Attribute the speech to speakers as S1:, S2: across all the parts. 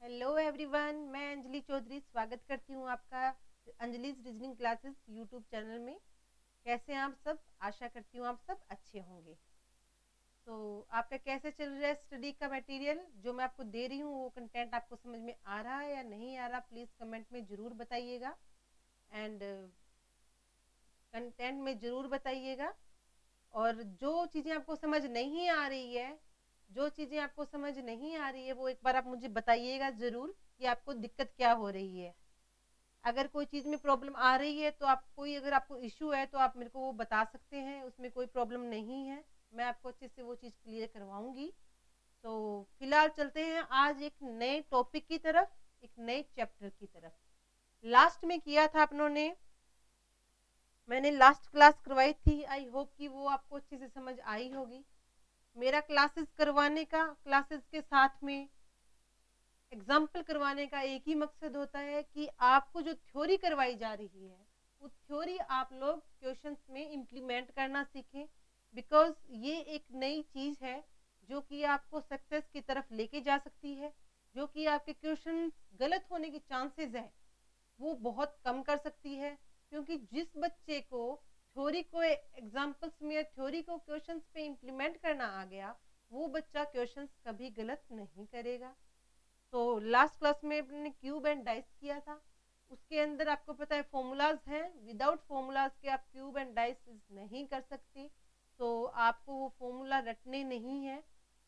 S1: Hello everyone, मैं अंजलि चौधरी स्वागत करती हूँ आपका Anjali's reasoning classes YouTube channel में। कैसे हैं आप सब? आशा करती हूँ आप सब अच्छे होंगे। तो आपका कैसे चल रहा है स्टडी का मटेरियल जो मैं आपको दे रही हूँ? वो कंटेंट आपको समझ में आ रहा है या नहीं आ रहा? प्लीज़ कमेंट में ज़रूर बताइएगा एंड कंटेंट में ज़रूर बताइएगा। और जो चीज़ें आपको समझ नहीं आ रही है, जो चीज़ें आपको समझ नहीं आ रही है वो एक बार आप मुझे बताइएगा ज़रूर कि आपको दिक्कत क्या हो रही है। अगर कोई चीज़ में प्रॉब्लम आ रही है तो आप कोई अगर आपको इश्यू है तो आप मेरे को वो बता सकते हैं, उसमें कोई प्रॉब्लम नहीं है। मैं आपको अच्छे से वो चीज़ क्लियर करवाऊंगी। तो फिलहाल चलते हैं आज एक नए टॉपिक की तरफ, एक नए चैप्टर की तरफ। लास्ट में किया था अपनों ने, मैंने लास्ट क्लास करवाई थी। आई होप कि वो आपको अच्छे से समझ आई होगी। मेरा क्लासेस करवाने का, क्लासेस के साथ में एग्जाम्पल करवाने का एक ही मकसद होता है कि आपको जो थ्योरी करवाई जा रही है वो थ्योरी आप लोग क्वेश्चंस में इम्प्लीमेंट करना सीखें। बिकॉज ये एक नई चीज है जो कि आपको सक्सेस की तरफ लेके जा सकती है, जो कि आपके क्वेश्चन गलत होने के चांसेस है वो बहुत कम कर सकती है। क्योंकि जिस बच्चे को थ्योरी को एग्जाम्पल्स में या थ्योरी को क्वेश्चंस पे इम्प्लीमेंट करना आ गया, वो बच्चा क्वेश्चंस कभी गलत नहीं करेगा। तो लास्ट क्लास में अपने क्यूब एंड डाइस किया था। उसके अंदर आपको पता है फॉर्मूलाज हैं, विदाउट फॉर्मूलाज के आप क्यूब एंड डाइस नहीं कर सकते। तो आपको वो फॉर्मूला रटने नहीं है,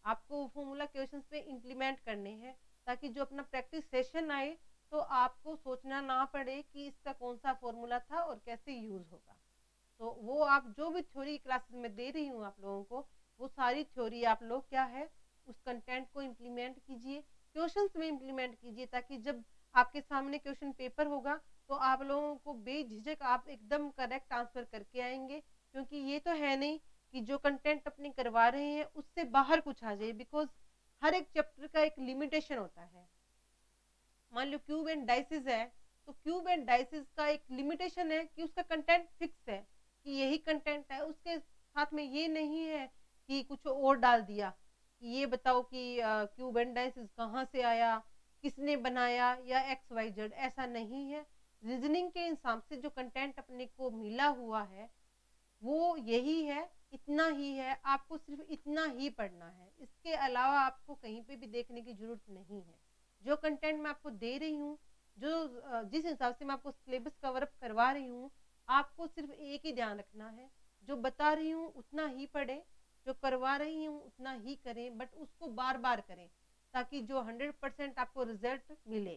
S1: आपको वो फॉर्मूला क्वेश्चंस पे इम्प्लीमेंट करने हैं, ताकि जो अपना प्रैक्टिस सेशन आए तो आपको सोचना ना पड़े कि इसका कौन सा फॉर्मूला था और कैसे यूज होगा। तो वो आप जो भी थ्योरी क्लासेस में दे रही हूँ आप लोगों को, वो सारी थ्योरी आप लोग क्या है उस कंटेंट को इम्प्लीमेंट कीजिए, क्वेश्चंस में इम्प्लीमेंट कीजिए, ताकि जब आपके सामने क्वेश्चन पेपर होगा तो आप लोगों को बेझिझक आप एकदम करेक्ट आंसर करके आएंगे। क्योंकि ये तो है नहीं कि जो कंटेंट अपने करवा रहे हैं उससे बाहर कुछ आ जाए। बिकॉज हर एक चैप्टर का एक लिमिटेशन होता है। मान लो क्यूब एंड डाइसिस है, तो क्यूब एंड डाइसिस का एक लिमिटेशन है कि उसका कंटेंट फिक्स है, कि यही कंटेंट है, उसके साथ में ये नहीं है कि कुछ और डाल दिया कि ये बताओ कि क्यूब एंड डाइसिस कहाँ से आया, किसने बनाया, या एक्स वाई जेड। ऐसा नहीं है। रीजनिंग के हिसाब से जो कंटेंट अपने को मिला हुआ है वो यही है, इतना ही है। आपको सिर्फ इतना ही पढ़ना है, इसके अलावा आपको कहीं पे भी देखने की जरूरत नहीं है। जो कंटेंट मैं आपको दे रही हूँ, जो जिस हिसाब से मैं आपको सिलेबस कवर अप करवा रही हूँ, आपको सिर्फ एक ही ध्यान रखना है, जो बता रही हूँ उतना ही पढ़े, जो करवा रही हूँ उतना ही करें, बट उसको बार बार करें, ताकि जो 100% आपको रिजल्ट मिले।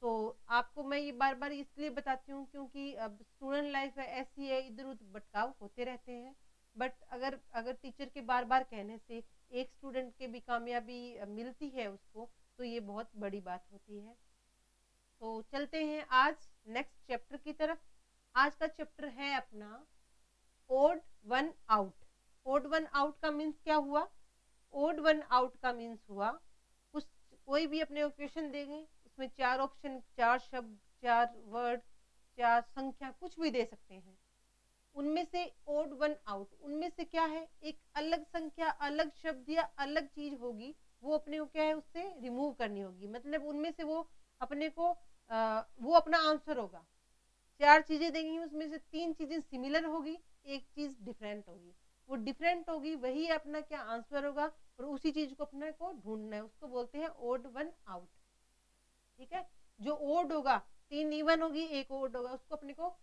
S1: तो आपको मैं ये बार बार इसलिए बताती हूँ क्योंकि अब स्टूडेंट लाइफ है, ऐसी है, इधर उधर भटकाव होते रहते हैं। बट अगर अगर टीचर के बार बार कहने से एक स्टूडेंट के भी कामयाबी मिलती है उसको, तो ये बहुत बड़ी बात होती है। तो चलते हैं आज नेक्स्ट चैप्टर की तरफ। आज का चैप्टर है अपना odd one out. Odd one out का मीन्स क्या हुआ? ओड वन आउट का मीन्स हुआ कुछ, कोई भी अपने क्वेश्चन देंगे उसमें चार ऑप्शन, चार शब्द, चार वर्ड, चार संख्या, कुछ भी दे सकते हैं। उनमें से ओड वन आउट, उनमें से क्या है, एक अलग संख्या, अलग शब्द या अलग चीज होगी, वो अपने को क्या है उससे रिमूव करनी होगी। मतलब उनमें से वो अपने को वो अपना आंसर होगा। चार चीजें देंगी, उसमें से तीन चीजें सिमिलर होगी, एक चीज डिफरेंट होगी। वो डिफरेंट होगी वही अपना क्या आंसर होगा, और उसी चीज को अपने को ढूंढना है, उसको बोलते हैं ओड वन आउट। ठीक है। जो ओड होगा, तीन इवन होगी, एक ओड होगा, उसको अपने को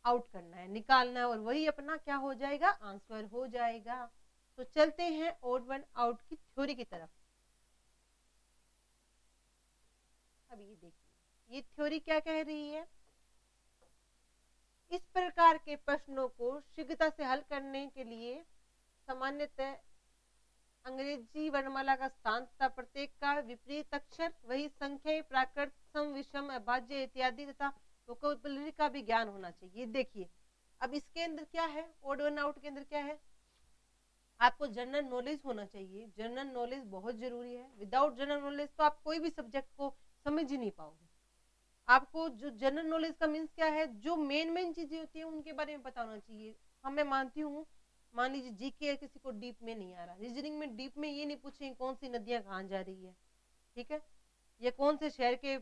S1: आउट करना है, निकालना है, और वही अपना क्या हो जाएगा, आंसर हो जाएगा। तो चलते हैं ओड वन आउट की थ्योरी की तरफ। अब ये देखिए, ये थ्योरी क्या कह रही है। इस प्रकार के प्रश्नों को शीघ्रता से हल करने के लिए सामान्यतः अंग्रेजी वर्णमाला का स्थान तथा प्रत्येक का विपरीत अक्षर, वही संख्या, प्राकृत, सम, विषम, अभाज्य इत्यादि तथा वोकैबुलरी का भी ज्ञान होना चाहिए। देखिए, अब इसके अंदर क्या है, ओड वन आउट के अंदर क्या है, आपको जनरल नॉलेज होना चाहिए। जनरल नॉलेज बहुत जरूरी है। विदाउट जनरल नॉलेज तो आप कोई भी सब्जेक्ट को समझ ही नहीं पाओगे। आपको जो जनरल नॉलेज का मीन्स क्या है, जो मेन मेन चीजें होती है उनके बारे में पता होना चाहिए। हाँ, मैं मानती हूँ, मान लीजिए जीके किसी को डीप में नहीं आ रहा, रीजनिंग में डीप में ये नहीं पूछेंगे कौन सी नदियां कहाँ जा रही है, ठीक है, या कौन से शहर के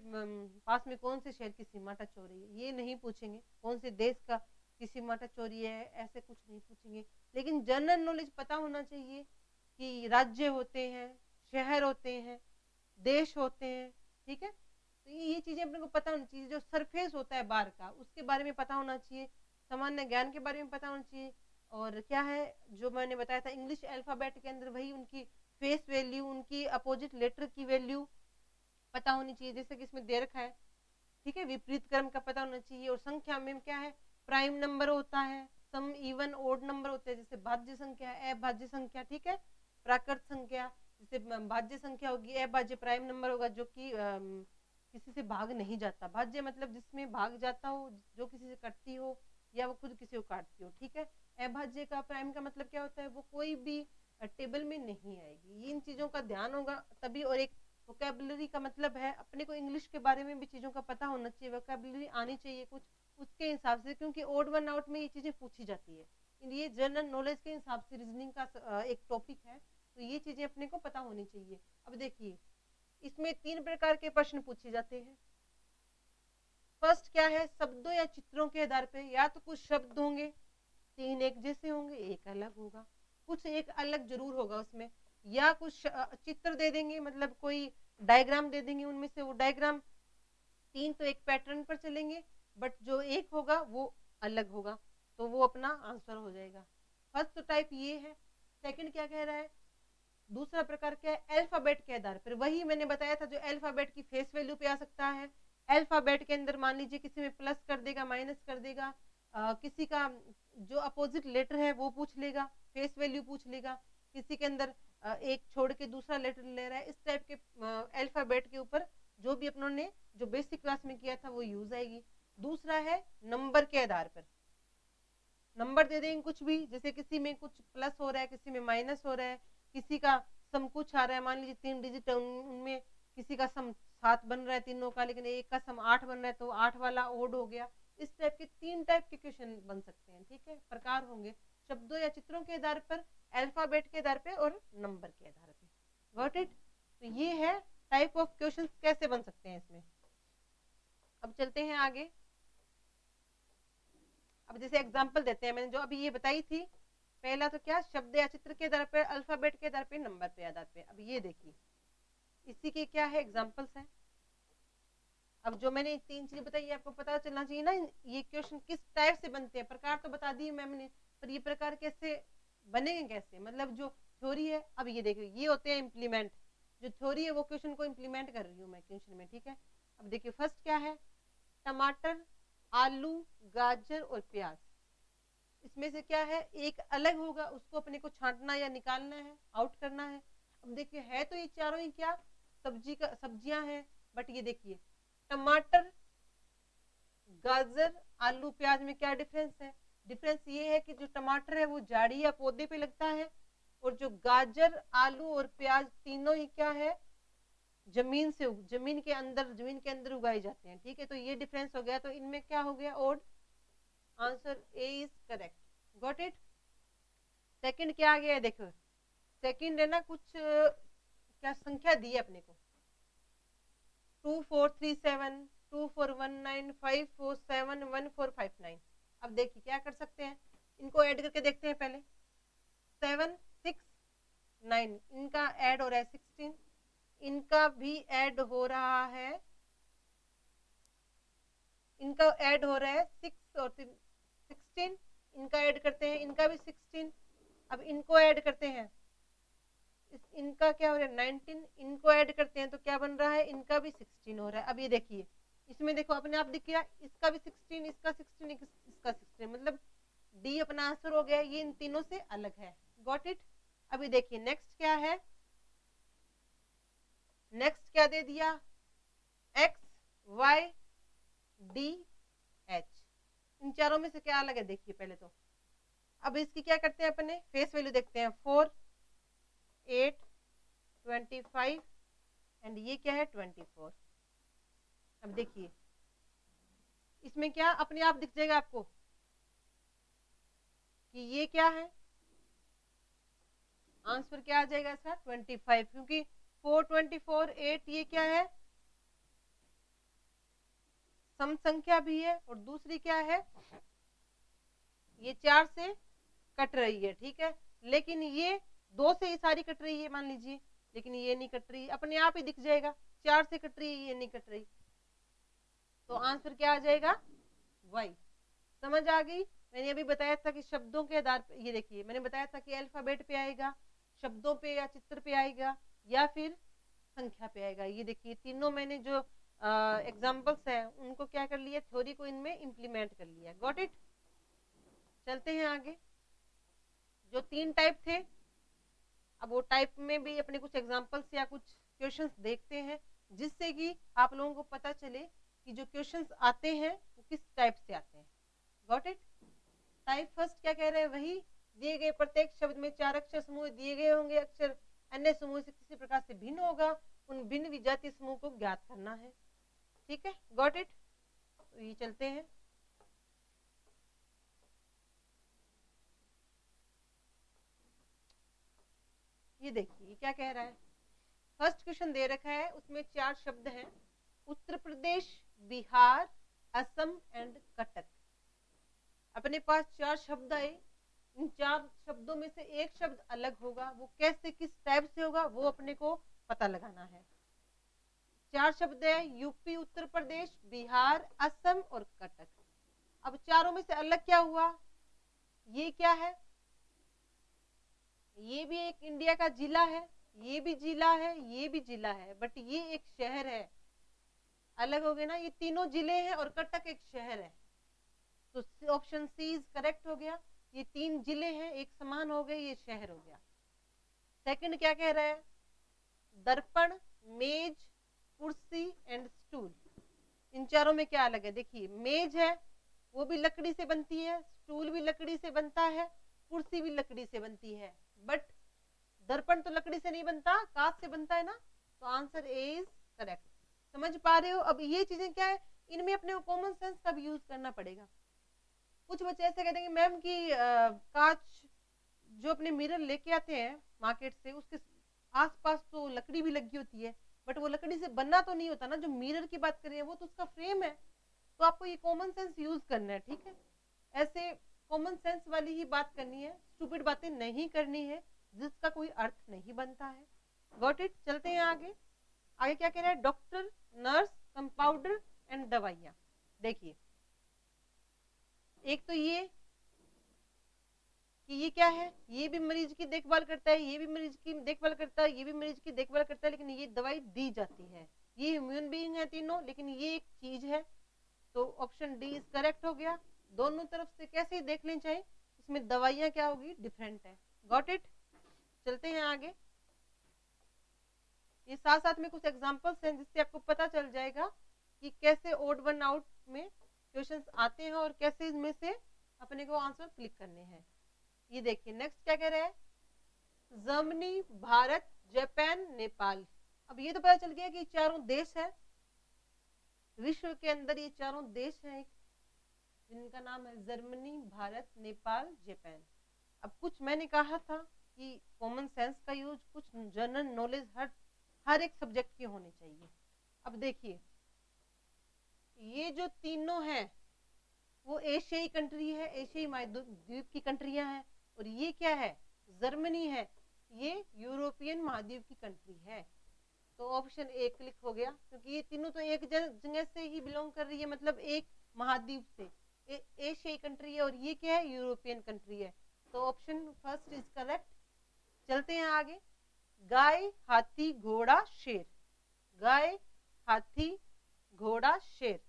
S1: पास में कौन से शहर की सीमा टच हो रही है, ये नहीं पूछेंगे। कौन से देश का की सीमा टच हो रही है, ऐसे कुछ नहीं पूछेंगे। लेकिन जनरल नॉलेज पता होना चाहिए कि राज्य होते हैं, शहर होते हैं, देश होते हैं, ठीक है। तो ये चीजें अपने को पता होनी चाहिए। जो सरफेस होता है बार का, उसके बारे में पता होना चाहिए। सामान्य ज्ञान के बारे में पता होना चाहिए। और क्या है जो मैंने बताया था, इंग्लिश अल्फाबेट के अंदर वही उनकी फेस वैल्यू, उनकी अपोजिट लेटर की वैल्यू पता होनी चाहिए। जैसे कि इसमें दे रखा है, ठीक है, विपरीत क्रम का पता होना चाहिए। और संख्या में क्या है, प्राइम नंबर होता है, सम इवन ओड नंबर होते हैं। जैसे भाज्य संख्या, अभाज्य संख्या, ठीक है, प्राकृत संख्या। जैसे भाज्य संख्या होगी, अभाज्य प्राइम नंबर होगा जो कि किसी से भाग नहीं जाता। भाज्य मतलब जिसमें भाग जाता हो, जो किसी से कटती हो या वो खुद किसी को काटती हो, ठीक है। अभाज्य का प्राइम का मतलब क्या होता है, वो कोई भी टेबल में नहीं आएगी। इन चीजों का ध्यान होगा तभी। और एक वोकेबलरी का मतलब है अपने को इंग्लिश के बारे में भी चीजों का पता होना चाहिए, वोकेबलरी आनी चाहिए कुछ उसके हिसाब से, क्योंकि ओड वन आउट में ये चीजें पूछी जाती है। ये जनरल नॉलेज के हिसाब से रीजनिंग का एक टॉपिक है, तो ये चीजें अपने को पता होनी चाहिए। अब देखिए, इसमें 3 प्रकार के प्रश्न पूछे जाते हैं। फर्स्ट क्या है, शब्दों या चित्रों के आधार पे, या तो कुछ शब्द होंगे, 3 एक जैसे होंगे, एक अलग होगा, कुछ एक अलग जरूर होगा उसमें। या कुछ चित्र दे देंगे, मतलब कोई डायग्राम दे देंगे, उनमें से वो डायग्राम 3 तो एक पैटर्न पर चलेंगे, बट जो एक होगा वो अलग होगा, तो वो अपना आंसर हो जाएगा। फर्स्ट टाइप ये है। सेकंड क्या कह रहा है, दूसरा प्रकार क्या है, अल्फाबेट के आधार पर। वही मैंने बताया था, जो अल्फाबेट की फेस वैल्यू पे आ सकता है। अल्फाबेट के अंदर मान लीजिए किसी में प्लस कर देगा, माइनस कर देगा, किसी का जो अपोजिट लेटर है वो पूछ लेगा, फेस वैल्यू पूछ लेगा। किसी के अंदर एक छोड़ के दूसरा लेटर ले रहा है, इस टाइप के अल्फाबेट के ऊपर जो भी अपनों ने जो बेसिक क्लास में किया था वो यूज आएगी। दूसरा है नंबर के आधार पर, नंबर दे देंगे कुछ भी, जैसे किसी में कुछ प्लस हो रहा है, किसी में माइनस हो रहा है, किसी का सम कुछ आ रहा है, मान लीजिए 3 डिजिट उनमें किसी का सम 7 बन रहा है तीनों का, लेकिन एक का सम 8 बन रहा है, तो 8 वाला ओड हो गया। इस टाइप के 3 टाइप के क्वेश्चन बन सकते हैं, ठीक है, प्रकार होंगे शब्दों या चित्रों के आधार पर, अल्फाबेट के आधार पर और नंबर के आधार पर। Got it. तो ये है टाइप ऑफ क्वेश्चन कैसे बन सकते हैं इसमें। अब चलते हैं आगे। अब जैसे एग्जांपल देते हैं, मैंने जो अभी ये बताई थी, पहला तो क्या, शब्द या चित्र के आधार पर, अल्फाबेट के आधार पर, नंबर के आधार पर। अब ये देखिए, इसी के क्या है एग्जांपल्स हैं। अब जो मैंने 3 चीजें बताई, आपको पता चलना चाहिए ना ये क्वेश्चन किस टाइप से बनते हैं। प्रकार तो बता दिए मैम ने, पर ये प्रकार कैसे बनेंगे, कैसे, मतलब जो थ्योरी है। अब ये देखिए, ये होते हैं इम्प्लीमेंट। जो थ्योरी है वो क्वेश्चन को इम्प्लीमेंट कर रही हूँ मैं क्वेश्चन में, ठीक है। अब देखिए, फर्स्ट क्या है, टमाटर, आलू, गाजर और प्याज। इसमें से क्या है, एक अलग होगा, उसको अपने को छांटना या निकालना है, आउट करना है। अब देखिए, है तो ये चारों ही क्या, सब्जियां हैं, बट ये देखिए, टमाटर, गाजर, आलू, प्याज में क्या डिफरेंस है। डिफरेंस ये है कि जो टमाटर है वो झाड़ी या पौधे पे लगता है, और जो गाजर, आलू और प्याज तीनों ही क्या है, जमीन के अंदर उगाए जाते हैं, ठीक है। तो ये डिफरेंस हो गया, तो इनमें क्या हो गया, odd. Answer A is correct. Got it. Second क्या आ गया है, देखो, सेकंड है ना, कुछ क्या संख्या दी है अपने को, 2437, 2419, 547, 1459। अब देखिए क्या कर सकते हैं, इनको ऐड करके देखते हैं पहले। 7 6 9, इनका ऐड हो रहा है 16, इनका भी ऐड हो रहा है, इनका ऐड हो रहा है 6 और 16, इनका ऐड करते हैं, इनका भी 16। अब इनको ऐड करते हैं, इनका क्या हो रहा है 19, इनको ऐड करते हैं तो क्या बन रहा है, इनका भी 16 हो रहा है। अब ये देखिए, इसमें देखो अपने आप दिख गया, इसका भी 16, इसका 16, इसका 16, मतलब डी अपना आंसर हो गया, ये इन तीनों से अलग है। Got it. अभी देखिए नेक्स्ट क्या है, नेक्स्ट क्या दे दिया, एक्स, वाई, डी, एच। इन चारों में से क्या अलग है, देखिए पहले तो। अब इसकी क्या करते हैं, अपने फेस वैल्यू देखते हैं, 4, 8, 25 एंड ये क्या है 24। अब देखिए, इसमें क्या अपने आप दिख जाएगा आपको कि ये क्या है, आंसर क्या आ जाएगा इसका 25, क्योंकि 4, 24, 8 ये क्या है सम संख्या भी है, और दूसरी क्या है, ये 4 से कट रही है, ठीक है, लेकिन ये 2 से ही सारी कट रही है मान लीजिए, लेकिन ये नहीं कट रही, अपने आप ही दिख जाएगा 4 से कट रही है, ये नहीं कट रही, तो आंसर क्या आ जाएगा, वाई। समझ आ गई। मैंने अभी बताया था कि शब्दों के आधार पर, ये देखिए मैंने बताया था कि अल्फाबेट पे आएगा, शब्दों पे या चित्र पे आएगा, या फिर संख्या पे आएगा। ये देखिए तीनों मैंने जो एग्जांपल्स हैं उनको क्या कर लिया, थ्योरी को इनमें इम्प्लीमेंट कर लिया। Got it. चलते हैं आगे। जो 3 टाइप थे, अब वो टाइप में भी अपने कुछ एग्जांपल्स या कुछ क्वेश्चंस देखते हैं, जिससे कि आप लोगों को पता चले कि जो क्वेश्चंस आते हैं वो किस टाइप से आते हैं। Got it. टाइप फर्स्ट क्या कह रहे हैं, वही दिए गए प्रत्येक शब्द में 4 अक्षर समूह दिए गए होंगे, अक्षर अन्य समूह से किसी प्रकार से भिन्न होगा, उन भिन्न विजातीय समूह को ज्ञात करना है। ठीक है, गॉट इट। तो ये चलते हैं। ये देखिए क्या कह रहा है, फर्स्ट क्वेश्चन दे रखा है, उसमें 4 शब्द हैं, उत्तर प्रदेश, बिहार, असम एंड कटक। अपने पास 4 शब्द आए, इन 4 शब्दों में से एक शब्द अलग होगा, वो कैसे किस टाइप से होगा वो अपने को पता लगाना है। 4 शब्द है, यूपी, उत्तर प्रदेश, बिहार, असम और कटक। अब चारों में से अलग क्या हुआ, ये क्या है, ये भी एक इंडिया का जिला है, ये भी जिला है, ये भी जिला है, बट ये एक शहर है, अलग हो गए ना, ये तीनों जिले हैं और कटक एक शहर है, तो ऑप्शन सी इज करेक्ट हो गया। ये 3 जिले हैं, एक समान हो गए, ये शहर हो गया। सेकंड क्या कह रहा है, दर्पण, मेज, कुर्सी एंड स्टूल। इन चारों में क्या अलग है, देखिए मेज है वो भी लकड़ी से बनती है, स्टूल भी लकड़ी से बनता है, कुर्सी भी लकड़ी से बनती है, बट दर्पण तो लकड़ी से नहीं बनता, कांच से बनता है ना, तो आंसर ए इज करेक्ट। समझ पा रहे हो। अब ये चीजें क्या है, इनमें अपने को कॉमन सेंस का भी यूज करना पड़ेगा। कुछ बच्चे ऐसे कहते हैं कि मैम की कांच जो अपने मिरर लेके आते हैं मार्केट से, उसके आसपास तो लकड़ी भी लगी होती है, बट वो लकड़ी से बनना तो नहीं होता ना, जो मिरर की बात कर रहे हैं वो तो उसका फ्रेम है, तो आपको ये कॉमन सेंस यूज करना है। ठीक है, ऐसे कॉमन सेंस वाली ही बात करनी है, स्टूपिड बातें नहीं करनी है जिसका कोई अर्थ नहीं बनता है। Got it. चलते हैं आगे। आगे क्या कह रहा है, डॉक्टर, नर्स, कंपाउंडर एंड दवाइयां। देखिए एक तो ये कि ये क्या है, ये भी मरीज की देखभाल करता है, ये भी मरीज की देखभाल करता है, ये भी मरीज की देखभाल करता है, लेकिन ये दवाई दी जाती है, ये ह्यूमन बीइंग है तीनों, लेकिन ये एक चीज है, तो ऑप्शन डी इज करेक्ट हो गया। दोनों तरफ से कैसे ही देख लें चाहे, इसमें दवाइयां क्या होगी, डिफरेंट है। Got it. चलते हैं आगे। ये साथ साथ में कुछ एग्जांपल्स हैं जिससे आपको पता चल जाएगा कि कैसे ओड वन आउट में क्वेश्चंस आते हैं और कैसे इनमें से अपने को आंसर क्लिक करने हैं। ये देखिए नेक्स्ट क्या कह रहा है, जर्मनी, भारत, जापान, नेपाल। अब ये तो पता चल गया कि चारों देश है, विश्व के अंदर ये चारों देश हैं, जिनका नाम है जर्मनी, भारत, नेपाल, जापान। अब कुछ मैंने कहा था कि कॉमन सेंस का यूज, कुछ जनरल नॉलेज हर एक सब्जेक्ट के होने चाहिए। अब देखिए ये जो तीनों हैं वो एशियाई कंट्री है, एशियाई महाद्वीप की कंट्रियां हैं, और ये क्या है, जर्मनी है, ये यूरोपियन महाद्वीप की कंट्री है, तो ऑप्शन ए क्लिक हो गया, क्योंकि ये तीनों तो एक जगह से ही बिलोंग कर रही है, मतलब एक महाद्वीप से, एशियाई कंट्री है, और ये क्या है, यूरोपियन कंट्री है, तो ऑप्शन फर्स्ट इज करेक्ट। चलते हैं आगे। गाय, हाथी, घोड़ा, शेर। गाय, हाथी, घोड़ा, शेर,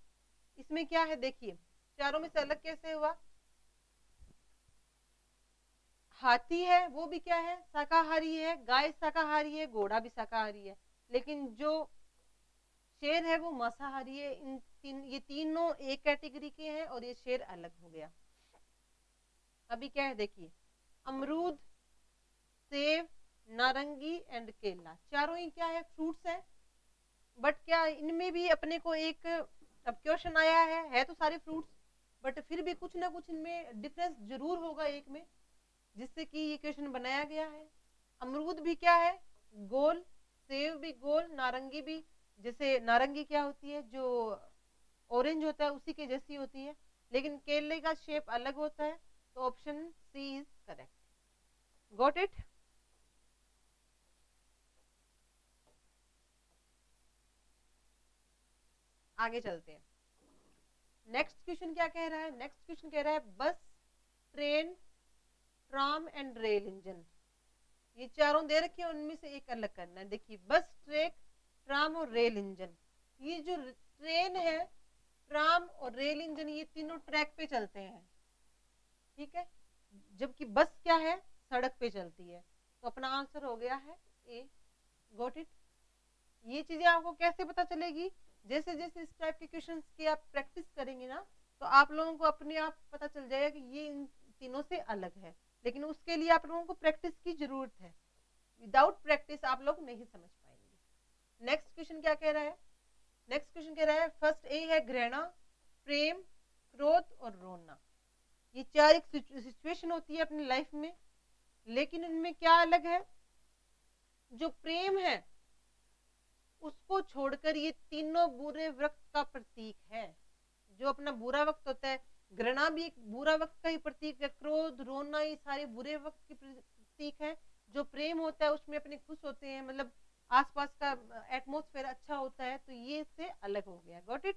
S1: इसमें क्या है, देखिए चारों में से अलग कैसे हुआ, हाथी है वो भी क्या है, शाकाहारी है, गाय शाकाहारी है, घोड़ा भी शाकाहारी है, लेकिन जो शेर है वो मांसाहारी है। ये तीनों एक कैटेगरी के हैं और ये शेर अलग हो गया। अभी क्या है देखिए, अमरूद, सेब, नारंगी एंड केला, चारों ही क्या है, फ्रूट्स है, बट क्या इनमें भी अपने को एक अब क्वेश्चन आया है तो सारे फ्रूट्स, बट फिर भी कुछ ना कुछ इनमें डिफरेंस जरूर होगा एक में, जिससे कि ये क्वेश्चन बनाया गया है। अमरूद भी क्या है, गोल, सेब भी गोल, नारंगी भी, जैसे नारंगी क्या होती है, जो ऑरेंज होता है उसी के जैसी होती है, लेकिन केले का शेप अलग होता है, तो option C is correct. Got it? आगे चलते हैं। नेक्स्ट क्वेश्चन क्या कह रहा है? नेक्स्ट क्वेश्चन कह रहा है बस, train, tram and rail engine. ये चारों दे रखे हैं, उनमें से एक अलग करना है। देखिए बस, ट्रैक, ट्राम और रेल इंजन। ये जो ट्रेन है, ट्राम और रेल इंजन, ये तीनों ट्रैक पे चलते हैं, ठीक है, जबकि बस क्या है, सड़क पे चलती है। तो अपना आंसर हो गया है ए। Got it? ये चीजें आपको कैसे पता चलेगी? जैसे जैसे इस टाइप के क्वेश्चंस की आप प्रैक्टिस करेंगे ना, तो आप लोगों को अपने आप पता चल जाएगा कि ये इन तीनों से अलग है, लेकिन उसके लिए आप लोगों को प्रैक्टिस की जरूरत है। विदाउट प्रैक्टिस आप लोग नहीं समझ पाएंगे। नेक्स्ट क्वेश्चन क्या कह रहा है? नेक्स्ट क्वेश्चन कह रहा है फर्स्ट ए है घृणा, प्रेम, क्रोध और रोना। ये चार एक सिचुएशन होती है अपनी लाइफ में, लेकिन इनमें क्या अलग है? जो प्रेम है उसको छोड़कर ये तीनों बुरे वक्त का प्रतीक है। जो अपना बुरा वक्त होता है, घृणा भी एक बुरा वक्त का ही प्रतीक है, क्रोध, रोना, ये सारे बुरे वक्त के प्रतीक है। जो प्रेम होता है उसमें अपने खुश होते हैं, मतलब आसपास का एटमोस्फेयर अच्छा होता है, तो ये से अलग हो गया। Got it?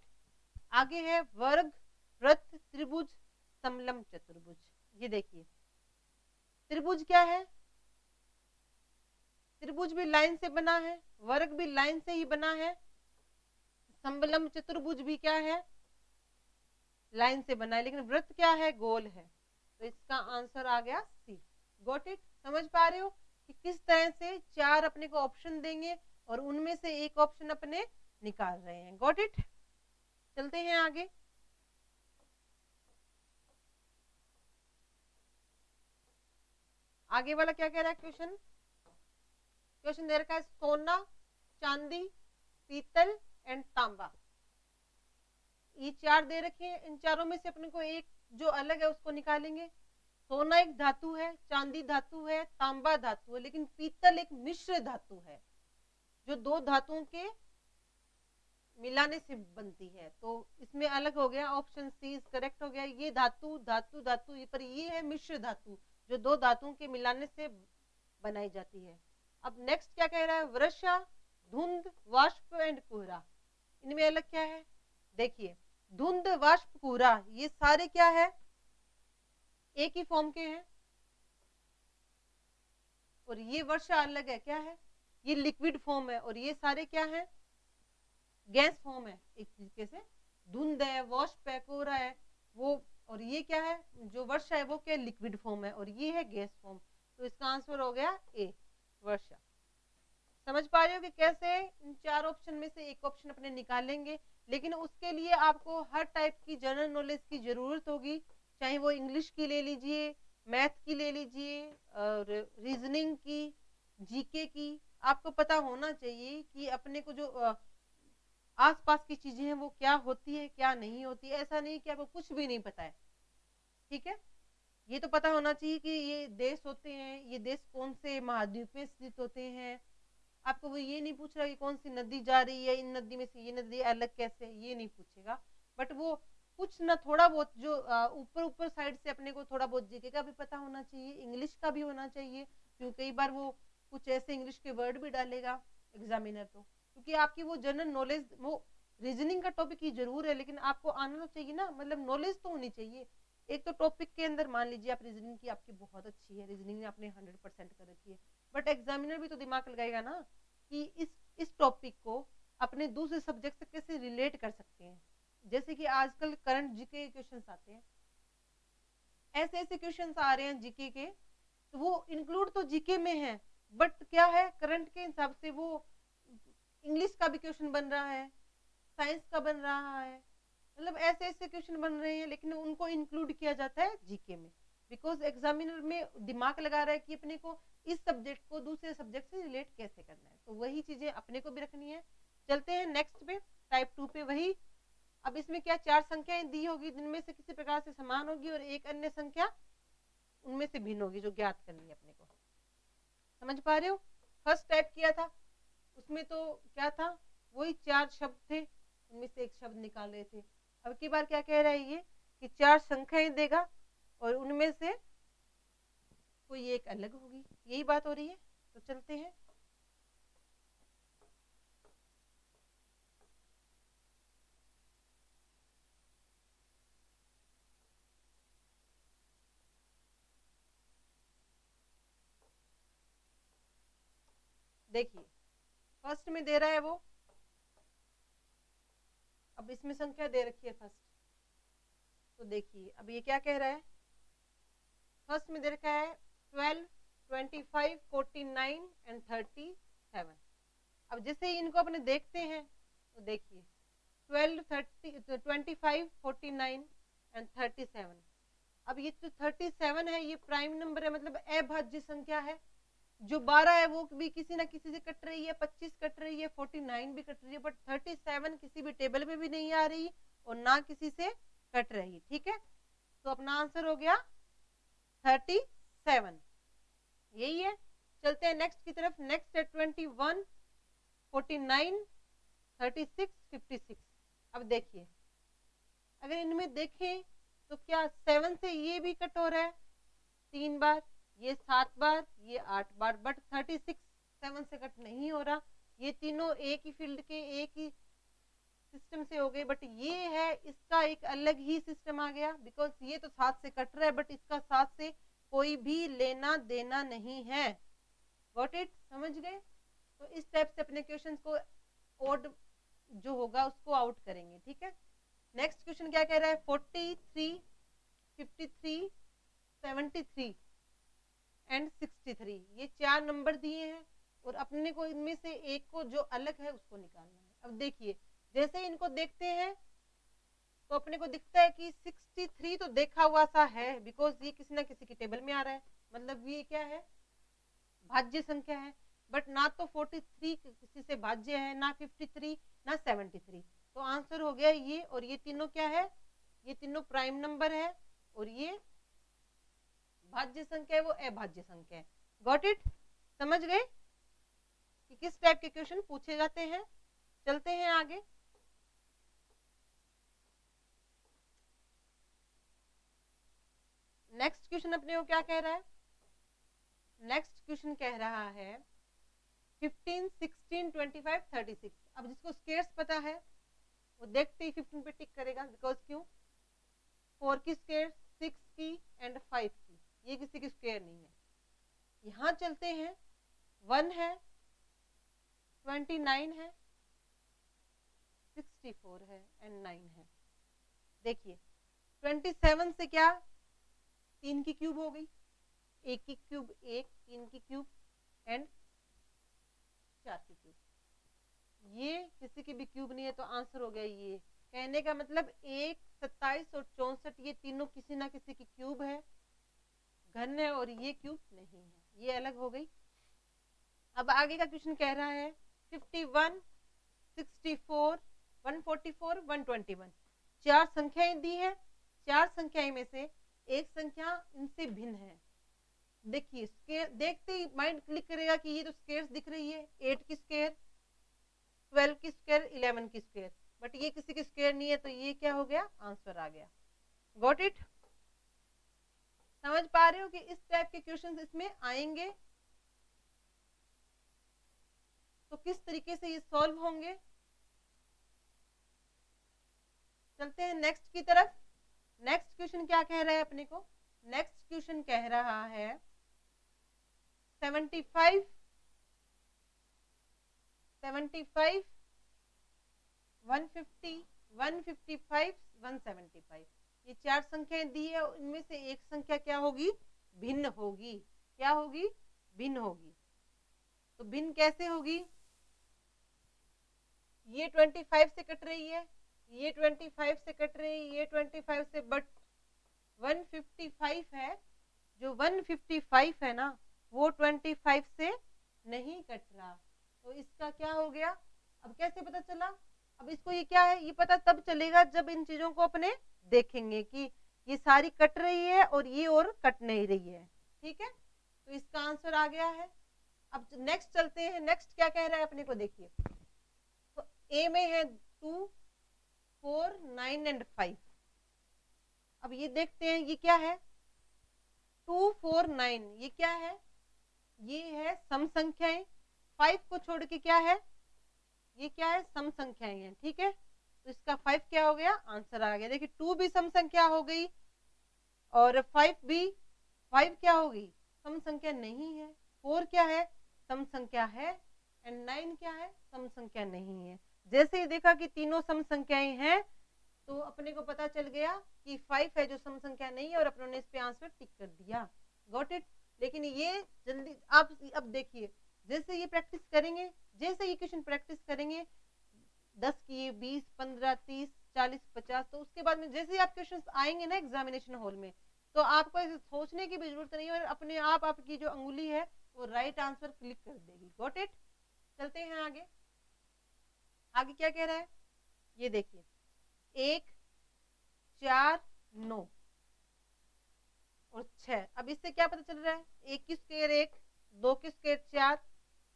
S1: आगे है वर्ग, वृत्त, त्रिभुज, समलम, चतुर्भुज। ये देखिए त्रिभुज क्या है? त्रिभुज भी लाइन से बना है, वर्ग भी लाइन से ही बना है, समलम चतुर्भुज भी क्या है, लाइन से बना है, लेकिन वृत्त क्या है, गोल है। तो इसका आंसर आ गया सी। Got it? समझ पा रहे हो कि किस तरह से चार अपने को ऑप्शन देंगे और उनमें से एक ऑप्शन अपने निकाल रहे हैं। Got it? चलते हैं आगे। आगे वाला क्या कह रहा है क्वेश्चन? क्वेश्चन दे रखा है सोना, चांदी, पीतल एंड तांबा। ये चार दे रखे हैं, इन चारों में से अपने को एक जो अलग है उसको निकालेंगे। सोना एक धातु है, चांदी धातु है, तांबा धातु है, लेकिन पीतल एक मिश्र धातु है जो दो धातुओं के मिलाने से बनती है। तो इसमें अलग हो गया, ऑप्शन सी इज करेक्ट हो गया। ये धातु धातु धातु, ये पर ये है मिश्र धातु जो दो धातुओं के मिलाने से बनाई जाती है। अब नेक्स्ट क्या कह रहा है? वर्षा, धुंध, वाष्प एंड कोहरा। इनमें अलग क्या है? देखिए धुंध, वाष्प, कोहरा, ये सारे क्या है, एक ही फॉर्म के हैं, और ये वर्षा अलग है, क्या है, ये लिक्विड फॉर्म है, और ये सारे क्या है, गैस फॉर्म है एक तरीके से। धुंध है, वाष्प है, कोहरा है वो, और ये क्या है, जो वर्षा है वो क्या, लिक्विड फॉर्म है, और ये है गैस फॉर्म। तो इसका आंसर हो गया ए, वर्षा। समझ पा रहे हो कि कैसे इन चार ऑप्शन में से एक ऑप्शन अपने निकालेंगे, लेकिन उसके लिए आपको हर टाइप की जनरल नॉलेज की जरूरत होगी, चाहे वो इंग्लिश की ले लीजिए, मैथ की ले लीजिए, और रीजनिंग की, जीके की। आपको पता होना चाहिए कि अपने को जो आसपास की चीजें हैं वो क्या होती है क्या नहीं होती है। ऐसा नहीं कि आपको कुछ भी नहीं पता है, ठीक है। ये तो पता होना चाहिए कि ये देश होते हैं, ये देश कौन से महाद्वीप में स्थित होते हैं। आपको वो ये नहीं पूछ रहा कि कौन सी नदी जा रही है, इन नदी में से ये नदी अलग कैसे, ये नहीं पूछेगा। बट वो कुछ ना थोड़ा बहुत जो ऊपर ऊपर साइड से अपने को थोड़ा बहुत जीके का भी पता होना चाहिए, इंग्लिश का भी होना चाहिए, क्योंकि कई बार वो कुछ ऐसे इंग्लिश के वर्ड भी डालेगा एग्जामिनर, तो क्योंकि आपकी वो जनरल नॉलेज, वो रीजनिंग का टॉपिक ही जरूर है, लेकिन आपको आना चाहिए ना, मतलब नॉलेज तो होनी चाहिए। एक तो टॉपिक के अंदर मान लीजिए आप रीजनिंग की आपकी बहुत अच्छी है, रीजनिंग में आपने 100% कर रखी है, बट एग्जामिनर भी तो दिमाग लगाएगा ना कि इस टॉपिक को अपने दूसरे सब्जेक्ट से कैसे रिलेट कर सकते हैं। जैसे कि आजकल करंट जीके क्वेश्चंस आते हैं, ऐसे ऐसे क्वेश्चंस आ रहे हैं जीके के, तो वो इंक्लूड तो जीके में है, बट क्या है, करंट के हिसाब से वो इंग्लिश का भी क्वेश्चन बन रहा है, साइंस का बन रहा है, मतलब ऐसे ऐसे क्वेश्चन बन रहे हैं, लेकिन उनको इंक्लूड किया जाता है जीके में, बिकॉज एग्जामिनर में दिमाग लगा रहा है कि अपने को इस सब्जेक्ट को दूसरे सब्जेक्ट से रिलेट कैसे करना है, तो वही चीजें अपने को भी रखनी है। चलते हैं नेक्स्ट पे, टाइप 2 पे वही। अब इसमें क्या, चार संख्याएं दी होगी जिनमें से किसी प्रकार से समान होगी और एक अन्य संख्या उनमें से भिन्न होगी जो ज्ञात करनी है अपने को। समझ पा रहे हो? फर्स्ट टाइप किया था उसमें तो क्या था, वही चार शब्द थे, उनमें से एक शब्द निकाल रहे थे। अब की बार क्या कह रहा है ये कि 4 संख्याएं देगा और उनमें से कोई एक अलग होगी, यही बात हो रही है। तो चलते हैं। देखिए फर्स्ट में दे रहा है वो, अब इसमें संख्या दे रखी है फर्स्ट, तो देखिए अब ये क्या कह रहा है, फर्स्ट में दे रखा है 12, 25, 49 एंड 37। अब जैसे ही इनको अपने देखते हैं तो देखिए 12, 30, 25, 49 एंड 37। अब ये जो 37 है ये प्राइम नंबर है, मतलब अभाज्य संख्या है। जो 12 है वो भी किसी ना किसी से कट रही है, 25 कट रही है, 49 भी कट रही है, बट 37 किसी भी टेबल में भी नहीं आ रही और ना किसी से कट रही। ठीक है, तो अपना आंसर हो गया 37, यही है। चलते हैं नेक्स्ट की तरफ। नेक्स्ट है 21, 49, 36, 56। अब देखिए अगर इनमें देखें तो क्या 7 से ये भी कट हो रहा है 3 बार, ये 7 बार, ये 8 बार, बट 36 7 से कट नहीं हो रहा। ये तीनों एक ही फील्ड के एक ही सिस्टम से हो गए, बट ये है इसका एक अलग ही सिस्टम आ गया, बिकॉज ये तो 7 से कट रहा है बट इसका 7 से कोई भी लेना देना नहीं है। गॉट इट, समझ गए? तो इस टाइप से अपने क्वेश्चंस को ओड जो होगा उसको आउट करेंगे। ठीक है, नेक्स्ट क्वेश्चन क्या कह रहा है, 43, 53, 73 एंड 63। ये 4 नंबर दिए हैं और अपने को इनमें से एक को जो अलग है उसको निकालना है। अब देखिए जैसे इनको देखते हैं तो अपने को दिखता है कि 63 तो देखा हुआ सा है, बिकॉज ये किसी ना किसी की टेबल में आ रहा है, मतलब ये क्या है, भाज्य संख्या है। बट ना तो 43 किसी से भाज्य है, ना 53, ना 73। तो आंसर हो गया ये, और ये तीनों क्या है, ये तीनों प्राइम नंबर है और ये भाज्य संख्या है, वो अभाज्य संख्या है। गॉट इट, समझ गए कि किस टाइप के क्वेश्चन पूछे जाते हैं। चलते हैं आगे। नेक्स्ट क्वेश्चन अपने को क्या कह रहा है, नेक्स्ट क्वेश्चन कह रहा है 15, 16, 25, 36। अब जिसको स्केयर्स पता है वो देखते ही 15 पे टिक करेगा, बिकॉज क्यों, 4 की स्केयर, 6 की एंड 5 की, ये किसी की स्केयर नहीं है। यहां चलते हैं, 1 है, 29 है, 64 है एंड 9 है। देखिए 27 से क्या 3 की क्यूब हो गई, 1 की क्यूब 1, 3 की क्यूब एंड 4 की क्यूब, ये किसी की भी क्यूब नहीं है, तो आंसर हो गया ये। कहने का मतलब 1, 27 और 64 ये तीनों किसी ना किसी की क्यूब है, घन है, और ये क्यूब नहीं है, ये अलग हो गई। अब आगे का क्वेश्चन कह रहा है 51, 64, 144, 121। 4 संख्याएं दी है, 4 संख्याएं में से एक संख्या इनसे भिन्न है। देखिए स्केयर देखते ही माइंड क्लिक करेगा कि ये तो स्केयर्स दिख रही है, 8 की स्केयर, 12 की स्केयर, 11 की स्केयर, बट ये किसी की स्केयर नहीं है, तो ये क्या हो गया, आंसर आ गया। गॉट इट, समझ पा रहे हो कि इस टाइप के क्वेश्चंस इसमें आएंगे तो किस तरीके से ये सॉल्व होंगे। चलते हैं नेक्स्ट की तरफ। नेक्स्ट क्वेश्चन क्या कह रहा है अपने को, नेक्स्ट क्वेश्चन कह रहा है 75, 75, 150, 155, 175। ये 4 संख्याएं दी है, इनमें से एक संख्या क्या होगी, भिन्न होगी। क्या होगी, भिन्न होगी। तो भिन्न कैसे होगी, ये 25 से कट रही है, ये 25 से कट रही है, ये 25 से, बट 155 है, जो 155 है ना वो 25 से नहीं कट रहा, तो इसका क्या हो गया। अब कैसे पता चला, अब इसको ये क्या है, ये पता तब चलेगा जब इन चीजों को अपने देखेंगे कि ये सारी कट रही है और ये और कट नहीं रही है। ठीक है, तो इसका आंसर आ गया है। अब नेक्स्ट चलते हैं, नेक्स्ट क्या कह रहा है अपने को, देखिए तो ए में है 2, 4, 9 एंड 5। अब ये देखते हैं ये क्या है, 2, 4, 9, ये क्या है, ये है सम संख्याएं। 5 को छोड़ के क्या है, ये क्या है, सम संख्याएं हैं, ठीक है। तो इसका 5 क्या हो गया, आंसर आ गया। देखिए 2 भी सम संख्या हो गई और 5 भी, 5 क्या होगी, सम संख्या नहीं है। 4 क्या है, सम संख्या है, एंड 9 क्या है, सम संख्या नहीं है। जैसे ही देखा कि तीनों सम संख्याएं हैं तो अपने को पता चल गया कि 5 है जो सम संख्या नहीं है, और अपनों ने इस पे आंसर टिक कर दिया। Got it. लेकिन ये जल्दी आप अब देखिए, जैसे ये प्रैक्टिस करेंगे, जैसे ये क्वेश्चन प्रैक्टिस करेंगे 10 किए, 20, 15, 30, 40, 50, तो उसके बाद में जैसे ही आप क्वेश्चन आएंगे ना एग्जामिनेशन हॉल में, तो आपको ऐसे सोचने की भी जरूरत नहीं है, और अपने आप आपकी जो अंगुली है वो राइट आंसर क्लिक कर देगी। Got it. चलते हैं आगे। आगे क्या कह रहा है, ये देखिए 1, 4, 9 और 6। अब इससे क्या पता चल रहा है, 1 की स्क्वायर 1, 2 की स्क्वायर 4,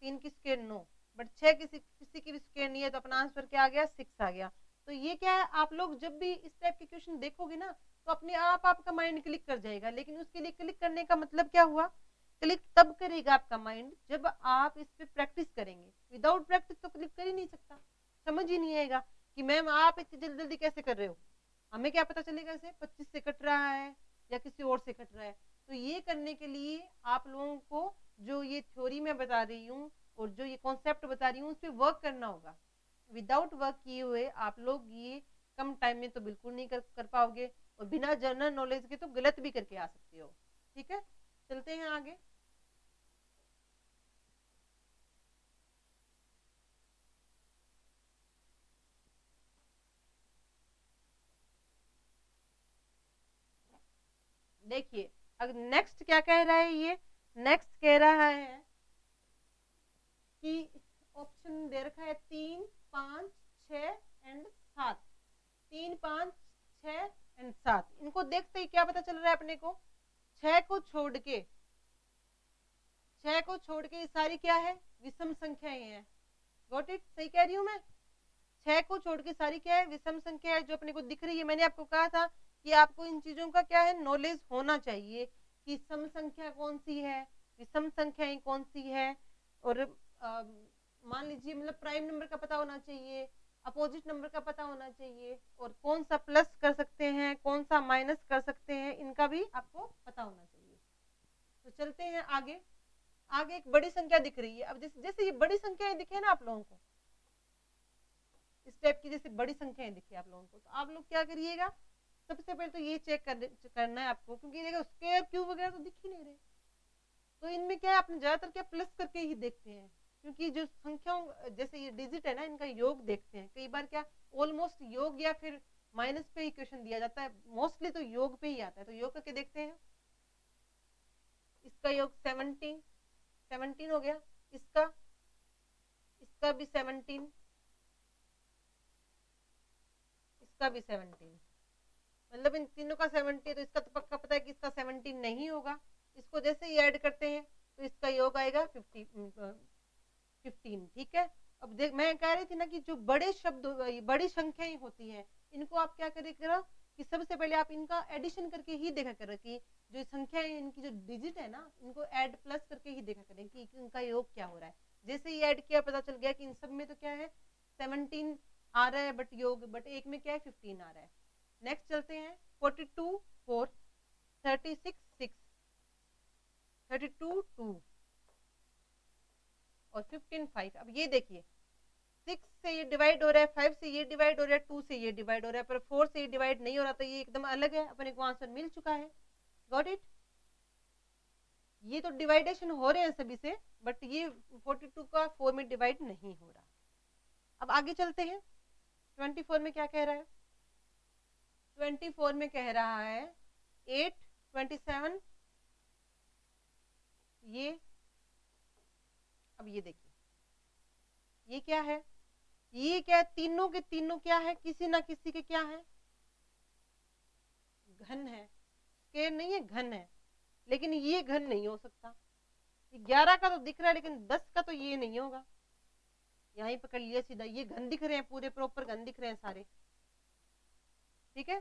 S1: 3 की स्क्वायर 9, बट 6 किसी की भी स्क्वायर नहीं है, तो अपना आंसर क्या आ गया, 6 आ गया। तो ये क्या है, आप लोग जब भी इस टाइप के क्वेश्चन देखोगे ना, तो अपने आप आपका माइंड क्लिक कर जाएगा। लेकिन उसके लिए क्लिक करने का मतलब क्या हुआ, क्लिक तब करेगा आपका माइंड जब आप इस पे प्रैक्टिस करेंगे। विदाउट प्रैक्टिस तो क्लिक कर ही नहीं सकता, समझ ही नहीं आएगा कि मैम आप इतनी जल्दी जल्दी कैसे कर रहे हो, हमें क्या पता चलेगा इसे 25 से कट रहा है या किसी और से कट रहा है। तो ये करने के लिए आप लोगों को जो ये थ्योरी मैं बता रही हूँ और जो ये कॉन्सेप्ट बता रही हूँ उस पर वर्क करना होगा। विदाउट वर्क किए हुए आप लोग ये कम टाइम में तो बिल्कुल नहीं कर पाओगे, और बिना जनरल नॉलेज के तो गलत भी करके आ सकते हो। ठीक है, चलते हैं आगे। देखिए अब नेक्स्ट क्या कह रहा है, ये नेक्स्ट कह रहा है कि ऑप्शन दे रखा है 3, 5, 6 एंड 7। 3, 5, 6 एंड 7, इनको देखते ही क्या पता चल रहा है अपने को, 6 को छोड़ के, 6 को छोड़ के ये सारी क्या है, विषम संख्याएं हैं। गॉट इट, सही कह रही हूं मैं। 6 को छोड़ के सारी क्या है, विषम संख्या है जो अपने को दिख रही है। मैंने आपको कहा था कि आपको इन चीजों का क्या है, नॉलेज होना चाहिए कि सम संख्या कौन सी है, विषम संख्याएं कौन सी है, और मान लीजिए मतलब प्राइम नंबर का पता होना चाहिए, अपोजिट नंबर का पता होना चाहिए, और कौन सा प्लस कर सकते हैं, कौन सा माइनस कर सकते हैं, इनका भी आपको पता होना चाहिए। तो चलते हैं आगे। आगे एक बड़ी संख्या दिख रही है। अब जैसे जैसे ये बड़ी संख्याएं दिखे ना आप लोगों को, इस टाइप की जैसे बड़ी संख्याएं दिखी आप लोगों को, तो आप लोग क्या करिएगा, सबसे पहले तो ये चेक करना है आपको, क्योंकि देखो स्क्वायर क्यूब वगैरह तो दिख ही नहीं रहे, तो इनमें क्या है, आपने ज्यादातर क्या प्लस करके ही देखते हैं, क्योंकि जो संख्याओं जैसे ये डिजिट है ना, इनका योग देखते हैं। कई बार क्या ऑलमोस्ट योग या फिर माइनस पे ही क्वेश्चन दिया जाता है, मोस्टली तो योग पे ही आता है, तो योग करके देखते हैं। इसका योग 17, 17 हो गया, इसका इसका भी 17, इसका भी 17, मतलब इन तीनों का 70, तो इसका तो पक्का पता है कि इसका 17 नहीं होगा। इसको जैसे ही ऐड करते हैं तो इसका योग आएगा 15। ठीक है, अब देख मैं कह रही थी ना कि जो बड़े शब्द बड़ी संख्याएं होती हैं, इनको आप क्या करें कि सबसे पहले आप इनका एडिशन करके ही देखा करें कि जो संख्याएं इनकी जो डिजिट है ना, इनको ऐड प्लस करके ही देखा करें कि इनका योग क्या हो रहा है। जैसे ही ऐड किया पता चल गया कि इन सब में तो क्या है 17 आ रहा है, बट योग बट एक में क्या है 15 आ रहा है। नेक्स्ट चलते हैं 42 4, 36 6, 32 2 और 15 5। अब ये देखिए 6 से ये डिवाइड हो रहा है, 5 से ये डिवाइड हो रहा है, 2 से ये डिवाइड हो रहा है, पर 4 से ये डिवाइड नहीं हो रहा, तो ये एकदम अलग है, अपने को आंसर मिल चुका है। Got it. ये तो डिवाइडेशन हो रहे हैं सभी से, बट ये 42 का 4 में डिवाइड नहीं हो रहा। अब आगे चलते हैं 24 में क्या कह रहा है, 24 में कह रहा है 8, 27, ये अब ये देखिए ये क्या है, ये क्या है, तीनों के तीनों क्या है, किसी ना किसी के क्या है, घन है। स्केयर नहीं है, घन है, लेकिन ये घन नहीं हो सकता। 11 का तो दिख रहा है, लेकिन 10 का तो ये नहीं होगा। यहाँ ही पकड़ लिया सीधा, ये घन दिख रहे हैं, पूरे प्रॉपर घन दिख रहे हैं सारे, ठीक है,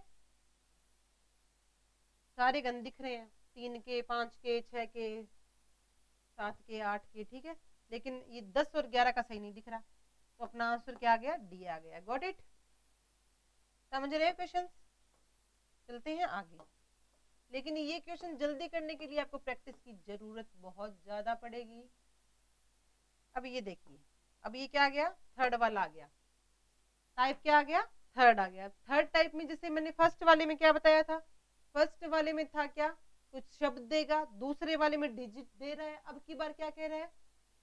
S1: सारे गण दिख रहे हैं, 3 के, 5 के, 6 के, 7 के, 8 के, ठीक है, लेकिन ये 10 और 11 का सही नहीं दिख रहा, तो अपना आंसर क्या आ गया, डी आ गया। Got it? समझ रहे हैं क्वेश्चन? चलते हैं आगे। लेकिन ये क्वेश्चन जल्दी करने के लिए आपको प्रैक्टिस की जरूरत बहुत ज्यादा पड़ेगी। अब ये देखिए, अब ये क्या आ गया, थर्ड वाला आ गया, टाइप क्या आ गया, थर्ड आ गया। थर्ड टाइप में जैसे मैंने फर्स्ट वाले में क्या बताया था, फर्स्ट वाले में था क्या, कुछ शब्द देगा, दूसरे वाले में डिजिट दे रहा है। अब की बार क्या कह रहा है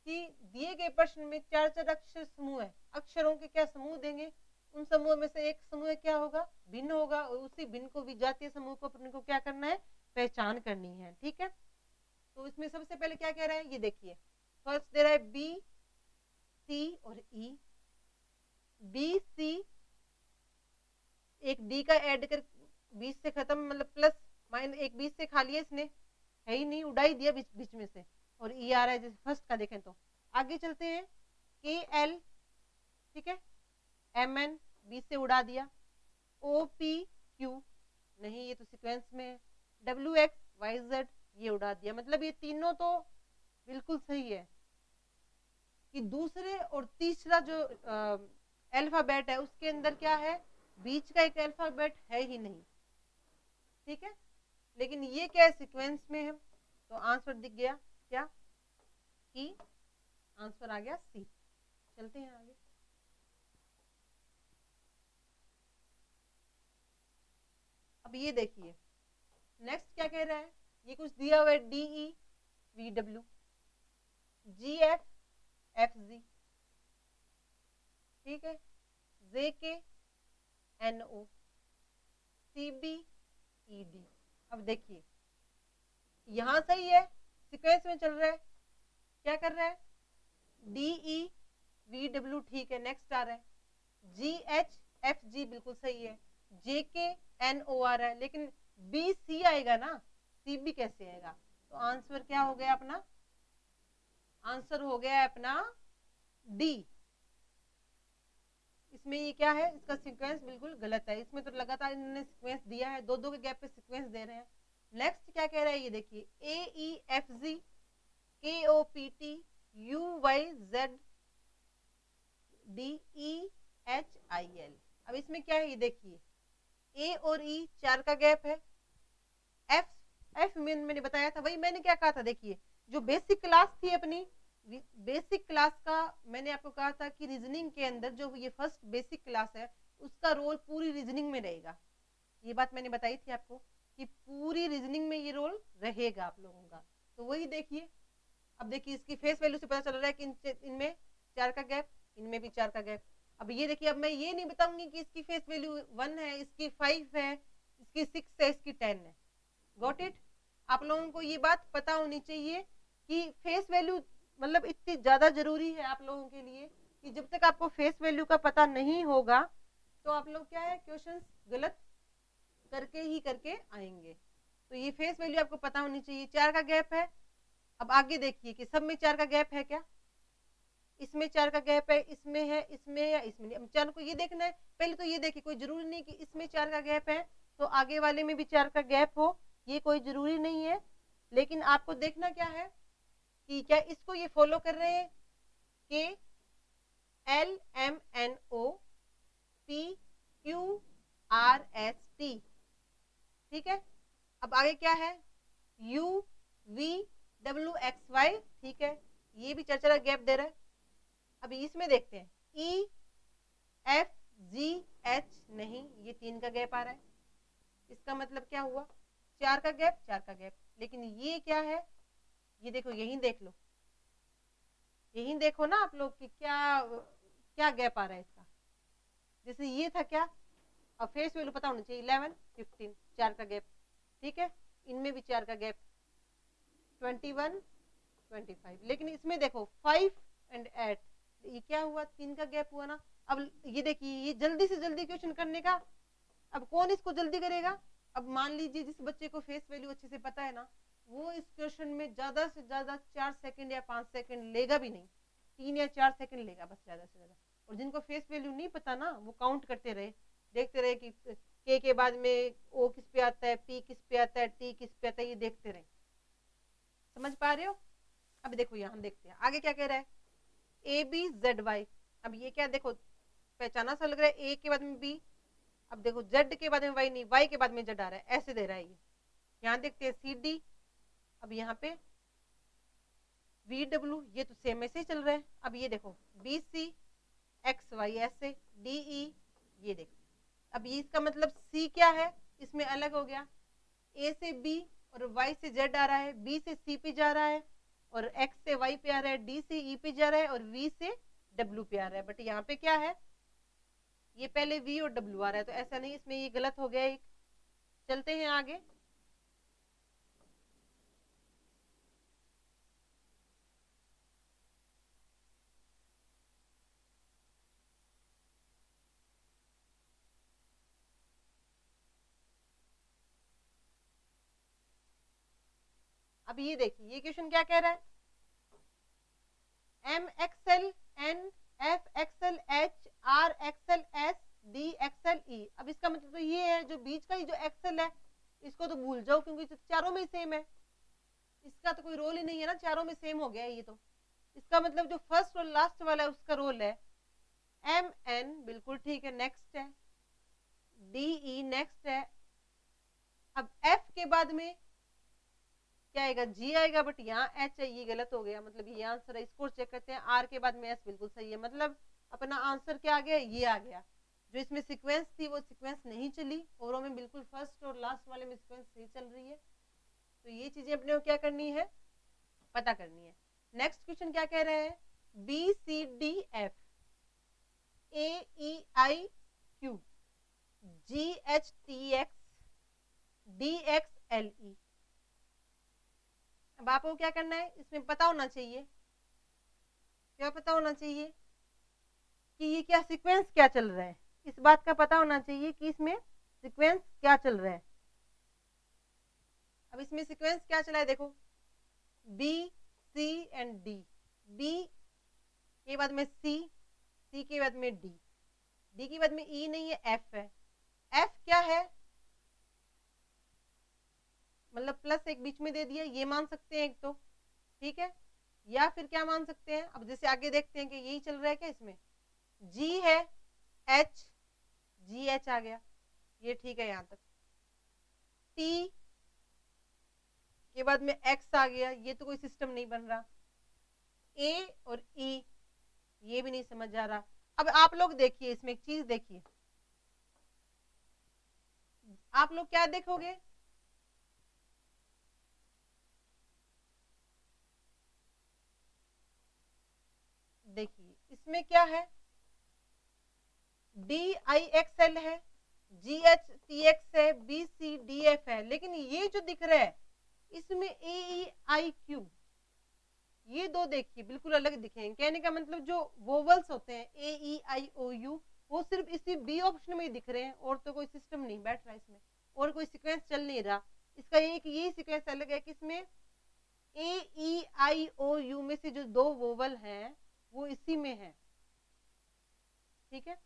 S1: कि दिए गए प्रश्न में 4 अक्षर समूह है, अक्षरों के क्या समूह देंगे, उन समूह में से एक समूह क्या होगा, भिन्न होगा, और उसी भिन्न को विजातीय समूह को अपने को क्या करना है, पहचान करनी है। ठीक है, तो इसमें सबसे पहले क्या कह रहा है, ये देखिए, फर्स्ट दे रहा है बी, सी और ई। बी सी, एक डी का ऐड कर 20 से खत्म, मतलब प्लस माइनस, एक 20 से खा लिया इसने, है ही नहीं, उड़ा ही दिया बीच बीच में से, और ई आ रहा है जैसे फर्स्ट का देखें तो। आगे चलते हैं, के एल, ठीक है, एम एन 20 से उड़ा दिया, ओ पी क्यू नहीं, ये तो सीक्वेंस में है, डब्ल्यू एक्स वाई जेड ये उड़ा दिया। मतलब ये तीनों तो बिल्कुल सही है कि दूसरे और तीसरा जो अल्फाबेट है उसके अंदर क्या है, बीच का एक अल्फाबेट है ही नहीं। ठीक है, लेकिन ये क्या है, सीक्वेंस में है, तो आंसर दिख गया क्या, कि आंसर आ गया सी। चलते हैं आगे। अब ये देखिए, नेक्स्ट क्या कह रहा है, ये कुछ दिया हुआ है, DE V W, G F F G, ठीक है, J K N O, C B E D. अब देखिए यहां सही है, सीक्वेंस में चल रहा है, क्या कर रहा है, डीई वी डब्ल्यू ठीक है, नेक्स्ट आ रहा है, जी एच एफ जी बिल्कुल सही है, जे के एन ओ आ रहा है, लेकिन बी सी आएगा ना, सी बी कैसे आएगा, तो आंसर क्या हो गया अपना, आंसर हो गया अपना डी। इसमें ये क्या है, इसका सीक्वेंस बिल्कुल गलत है, इसमें तो लगातार इन्होंने सीक्वेंस दिया है, दो दो के गैप पे सीक्वेंस दे रहे हैं। नेक्स्ट क्या कह रहा है, ये देखिए, ए ई F G, K O P T, U Y Z, D E H I L. अब इसमें क्या है, ये देखिए, ए और ई 4 का गैप है, एफ एफ में मैंने बताया था, वही मैंने क्या कहा था, देखिए जो बेसिक क्लास थी अपनी, बेसिक क्लास का मैंने आपको कहा था कि रीजनिंग के अंदर जो ये फर्स्ट बेसिक क्लास है उसका रोल पूरी रीजनिंग में रहेगा, ये बात मैंने बताई थी आपको कि पूरी रीजनिंग में ये रोल रहेगा आप लोगों का। तो वही देखिए, अब देखिए इसकी फेस वैल्यू से पता चल रहा है कि इनमें 4 का गैप, इनमें भी 4 का गैप। अब ये देखिए, अब मैं ये नहीं बताऊंगी कि इसकी फेस वैल्यू 1 है, इसकी 5 है, इसकी 6 है, इसकी 10 है। Got it? आप लोगों को ये बात पता होनी चाहिए कि फेस वैल्यू मतलब इतनी ज्यादा जरूरी है आप लोगों के लिए कि जब तक आपको फेस वैल्यू का पता नहीं होगा तो आप लोग क्या है, क्वेश्चंस गलत करके ही करके आएंगे। तो ये फेस वैल्यू आपको पता होनी चाहिए, 4 का गैप है। अब आगे देखिए कि सब में 4 का गैप है क्या, इसमें 4 का गैप है, इसमें है, इसमें या इसमें नहीं। चार को ये देखना है, पहले तो ये देखिए, कोई जरूरी नहीं कि इसमें 4 का गैप है तो आगे वाले में भी 4 का गैप हो, ये कोई जरूरी नहीं है। लेकिन आपको देखना क्या है कि क्या इसको ये फॉलो कर रहे हैं, K L M N O P Q R S T, ठीक है। अब आगे क्या है, U V W X Y, ठीक है, ये भी 4 का गैप दे रहा है। अभी इसमें देखते हैं, ई एफ जी एच नहीं, ये 3 का गैप आ रहा है, इसका मतलब क्या हुआ, 4 का गैप, 4 का गैप। लेकिन ये क्या है, ये देखो, यही देख लो, यही देखो ना आप लोग कि क्या क्या गैप आ रहा है इसका। जैसे ये था क्या, अब फेस वैल्यू पता होना चाहिए, 11 15 4 का गैप, ठीक है, इनमें भी 4 का गैप, 21 25। लेकिन इसमें देखो 5 एंड 8, ये क्या हुआ, 3 का गैप हुआ ना। अब ये देखिए, ये जल्दी से जल्दी क्वेश्चन करने का, अब कौन इसको जल्दी करेगा। अब मान लीजिए जिस बच्चे को फेस वैल्यू अच्छे से पता है ना, वो इस क्वेश्चन में ज्यादा से ज्यादा 4 सेकंड या 5 सेकंड लेगा भी नहीं, 3 या 4 सेकंड लेगा बस ज्यादा से ज्यादा। और जिनको फेस वैल्यू नहीं पता ना, वो काउंट करते रहे, देखते रहे कि के बाद में ओ किस पे आता है, पी किस पे आता है, टी किस पे आता है, ये देखते रहे। समझ पा रहे हो? अब देखो यहाँ देखते हैं आगे क्या कह रहा है, ए बी जेड वाई। अब ये क्या देखो पहचाना सा लग रहा है, ए के बाद में बी, अब देखो जेड के बाद में वाई नहीं, वाई के बाद में जेड आ रहा है, ऐसे दे रहा है ये। यहाँ देखते हैं सी डी, अब यहाँ पे वी डब्ल्यू, ये तो सेम ऐसे ही चल रहा है। अब ये देखो बी सी एक्स वाई ऐसे, डी ई, ये देखो अब ये इसका मतलब सी क्या है, इसमें अलग हो गया, ए से बी और वाई से जेड आ रहा है, बी से सी पे जा रहा है और एक्स से वाई पे आ रहा है, डी से ई पे जा रहा है और वी से डब्ल्यू पे आ रहा है। बट यहाँ पे क्या है, ये पहले वी और डब्ल्यू आ रहा है, तो ऐसा नहीं, इसमें ये गलत हो गया एक। चलते हैं आगे। अब ये देखिए ये क्वेश्चन क्या कह रहा है, M XL N F XL H R XL S D XL E. अब इसका मतलब तो ये है, जो बीच का ये जो एक्सएल है इसको तो भूल जाओ, क्योंकि चारों में सेम है, इसका तो कोई रोल ही नहीं है ना, चारों में सेम हो गया है ये तो। इसका मतलब जो फर्स्ट और लास्ट वाला है उसका रोल है एम एन, बिल्कुल ठीक है, नेक्स्ट है, डी ई नेक्स्ट है। अब एफ के बाद में क्या आएगा, जी आएगा, बट यहाँ एच है, ये गलत हो गया, मतलब ये आंसर है, इसको चेक करते हैं। आर के बाद में एस बिल्कुल सही है, मतलब अपना आंसर क्या आ गया, ये आ गया। जो इसमें सीक्वेंस थी वो सीक्वेंस नहीं चली, औरों में बिल्कुल फर्स्ट और लास्ट वाले में सीक्वेंस सही चल रही है। तो ये चीजें अपने को क्या करनी है, पता करनी है। नेक्स्ट क्वेश्चन क्या कह रहे हैं, B C D F A E I Q G H T X D X L E. अब आपको क्या करना है, इसमें पता होना चाहिए, क्या पता होना चाहिए कि ये क्या सीक्वेंस क्या चल रहा है, इस बात का पता होना चाहिए कि इसमें सीक्वेंस क्या चल रहा है। अब इसमें सीक्वेंस क्या चला है, देखो B C and D, B के बाद में सी, सी के बाद में डी, डी के बाद में ई नहीं है, एफ है। एफ क्या है, मतलब प्लस एक बीच में दे दिया, ये मान सकते हैं एक तो, ठीक है, या फिर क्या मान सकते हैं, अब जैसे आगे देखते हैं कि यही चल रहा है क्या, इसमें जी है एच, जी एच आ गया, ये ठीक है यहां तक। टी के बाद में एक्स आ गया, ये तो कोई सिस्टम नहीं बन रहा। ए और ई ये भी नहीं समझ आ रहा। अब आप लोग देखिए, इसमें एक चीज देखिए, आप लोग क्या देखोगे, देखिए इसमें क्या है, डी आई एक्स एल है, जी एच टी एक्स है, बी सी डी एफ है, लेकिन ये जो दिख रहा है इसमें ए ई आई क्यू, ये दो देखिए बिल्कुल अलग दिखेंगे। कहने का मतलब जो वोवल्स होते हैं ए ई आई ओ यू, वो सिर्फ इसी बी ऑप्शन में ही दिख रहे हैं, और तो कोई सिस्टम नहीं बैठ रहा इसमें, और कोई सीक्वेंस चल नहीं रहा। इसका एक ये सीक्वेंस अलग है कि इसमें ए ई आई ओ यू में से जो दो वोवल हैं वो इसी में है, ठीक है।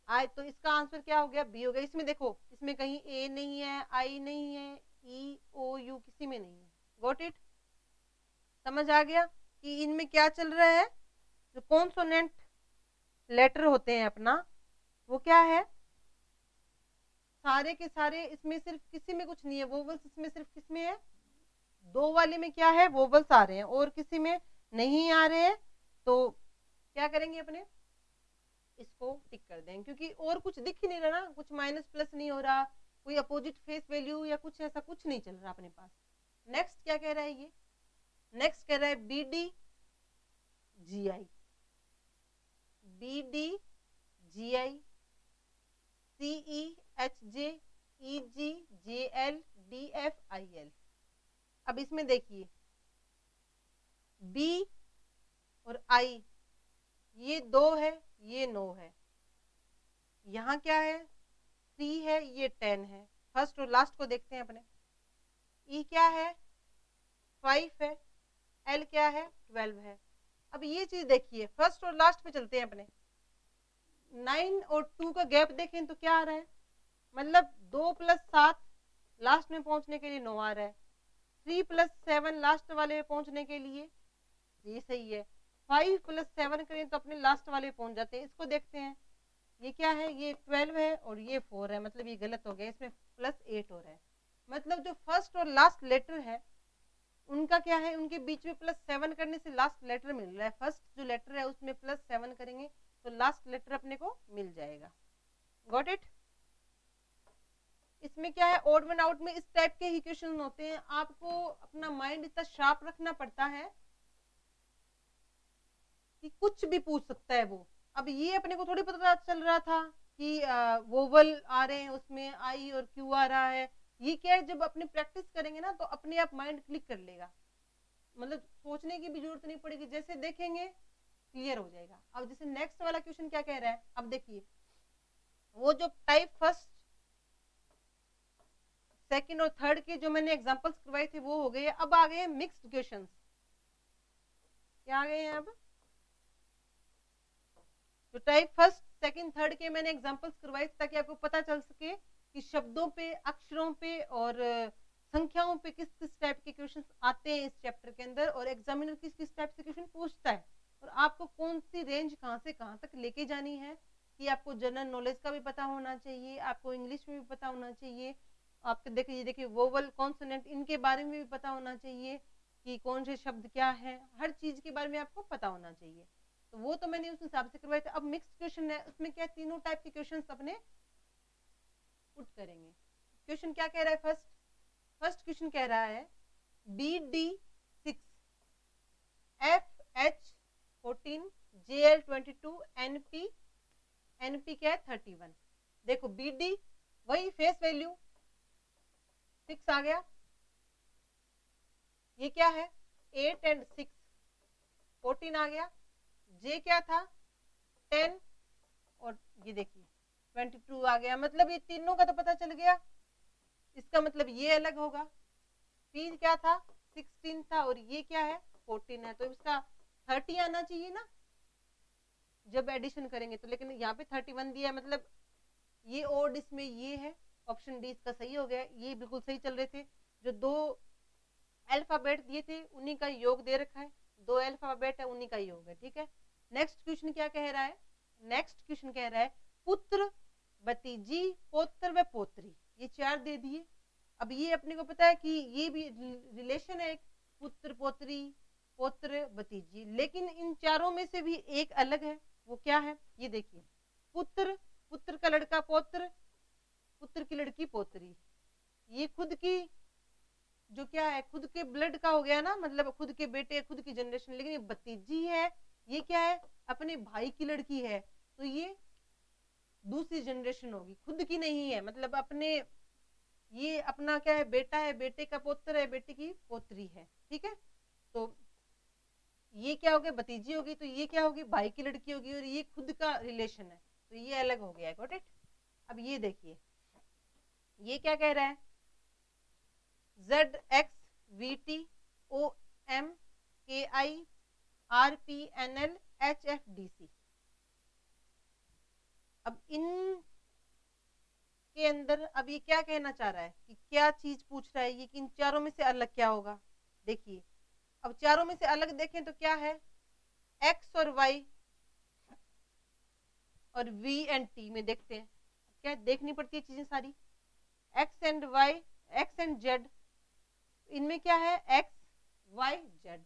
S1: आई तो इसका आंसर क्या हो गया, बी हो गया। इसमें देखो, इसमें कहीं ए नहीं है, आई नहीं है, ई ओ यू किसी में नहीं है। गॉट इट, समझ आ गया कि इनमें क्या चल रहा है, जो कॉन्सोनेंट लेटर होते हैं अपना, वो क्या है, सारे के सारे इसमें सिर्फ किसी में कुछ नहीं है, वोवल्स इसमें सिर्फ किसमें है, दो वाले में क्या है, वोवल्स आ रहे हैं, और किसी में नहीं आ रहे हैं। तो क्या करेंगे, अपने इसको टिक कर देंगे, क्योंकि और कुछ दिख ही नहीं रहा ना, कुछ माइनस प्लस नहीं हो रहा, कोई अपोजिट फेस वैल्यू या कुछ ऐसा कुछ नहीं चल रहा अपने पास। नेक्स्ट क्या कह रहा है ये, नेक्स्ट कह रहा है B D G I, B D G I, C E H J, E G J L, D F I L. अब इसमें देखिए बी और आई, ये दो है, ये नो है, यहाँ क्या है, 3 है, ये 10 है। फर्स्ट और लास्ट को देखते हैं अपने, ई क्या है, 5 है, एल क्या है, 12 है। अब ये चीज देखिए, फर्स्ट और लास्ट पे चलते हैं अपने, 9 और 2 का गैप देखें तो क्या आ रहा है, मतलब 2 + 7 लास्ट में पहुंचने के लिए 9 आ रहा है, 3 + 7 लास्ट वाले में पहुंचने के लिए, ये सही है। 5 + 7 करें तो अपने लास्ट वाले पहुंच जाते हैं। इसको देखते हैं, ये क्या है, ये 12 है और ये 4 है, मतलब ये गलत हो गया, इसमें +8 हो रहा है। मतलब जो फर्स्ट और लास्ट लेटर है उनका क्या है, उनके बीच में +7 करने से लास्ट लेटर मिल रहा है। फर्स्ट जो लेटर है उसमें +7 करेंगे तो लास्ट लेटर अपने को मिल जाएगा। Got it. इसमें क्या है, ऑड वन आउट में इस टाइप के ही क्वेश्चन होते हैं। आपको अपना माइंड इतना शार्प रखना पड़ता है कि कुछ भी पूछ सकता है वो। अब ये अपने को थोड़ी पता चल रहा था कि वोवल आ रहे हैं, उसमें आई और क्यू आ रहा है। ये क्या है, जब अपने प्रैक्टिस करेंगे ना तो अपने आप माइंड क्लिक कर लेगा, मतलब सोचने की भी जरूरत नहीं पड़ेगी, जैसे देखेंगे क्लियर हो जाएगा। अब जैसे नेक्स्ट वाला क्वेश्चन क्या कह रहा है, अब देखिए, वो जो टाइप फर्स्ट सेकंड और थर्ड के जो मैंने एग्जांपल्स करवाए थे वो हो गए। अब आ गए मिक्स्ड क्वेश्चंस। क्या आ गए हैं अब, जो टाइप फर्स्ट सेकंड थर्ड के मैंने एग्जांपल्स करवाए थे ताकि आपको पता चल सके कि शब्दों पे, अक्षरों पे और संख्याओं पे किस किस टाइप के क्वेश्चंस आते हैं इस चैप्टर के अंदर, और एग्जामिनर किस किस टाइप से क्वेश्चन पूछता है, और आपको कौन सी रेंज कहाँ से कहाँ तक लेके जानी है। कि आपको जनरल नॉलेज का भी पता होना चाहिए, आपको इंग्लिश में भी पता होना चाहिए, आपके देखिए वोवल कॉन्सोनेंट इनके बारे में भी पता होना चाहिए कि कौन से शब्द क्या है, हर चीज के बारे में आपको पता होना चाहिए। तो वो तो मैंने उस हिसाब से करवाए थे। अब मिक्स्ड क्वेश्चन है, उसमें क्या तीनों टाइप के क्वेश्चंस अपने पुट करेंगे। क्वेश्चन क्या कह रहा है, फर्स्ट क्वेश्चन कह रहा है BD6 FH14 JL22 NP क्या है 31। देखो BD वही फेस वैल्यू 6 आ गया, ये क्या है 8 और 6 14 आ गया, J क्या था 10 और ये देखिए 22 आ गया। मतलब ये तीनों का तो पता चल गया, इसका मतलब ये अलग होगा। P क्या था 16 था और ये क्या है 14 है, तो इसका 30 आना चाहिए ना जब एडिशन करेंगे तो, लेकिन यहाँ पे 31 दिया है, मतलब ये ओड इसमें ये है। ऑप्शन डी इसका सही हो गया, ये बिल्कुल सही चल रहे थे। जो दो अल्फाबेट दिए थे उन्हीं का योग दे रखा है, दो अल्फाबेट है उन्हीं का योग है, ठीक है। नेक्स्ट क्वेश्चन क्या कह रहा है, नेक्स्ट क्वेश्चन कह रहा है पुत्र, भतीजी, पोत्र व पोत्री, ये 4 दे दिए। अब ये अपने को पता है कि ये भी रिलेशन है, एक पुत्र पोत्री पोत्र भतीजी, लेकिन इन चारों में से भी एक अलग है। वो क्या है, ये देखिए, पुत्र, पुत्र का लड़का पौत्र, पुत्र की लड़की पोत्री, ये खुद की जो क्या है खुद के ब्लड का हो गया ना, मतलब खुद के बेटे, खुद की जनरेशन। लेकिन ये भतीजी है, ये क्या है अपने भाई की लड़की है, तो ये दूसरी जनरेशन होगी, खुद की नहीं है, मतलब अपने, ये अपना क्या है बेटा है, बेटे का पुत्र है, बेटे की पोत्री है, ठीक है। तो ये क्या हो गया भतीजी होगी, तो ये क्या होगी भाई की लड़की होगी, और ये खुद का रिलेशन है, तो ये अलग हो गया, गॉट इट। अब ये देखिए, ये क्या कह रहा है ZXVTOMKIRPNLHFDC। अब इन के अंदर अब ये क्या कहना चाह रहा है कि क्या चीज पूछ रहा है ये, कि इन चारों में से अलग क्या होगा। देखिए, अब चारों में से अलग देखें तो क्या है, एक्स और वाई और वी एंड टी में देखते हैं, क्या देखनी पड़ती है चीजें सारी, X and Y, X and Z, इनमें क्या है एक्स वाई जेड,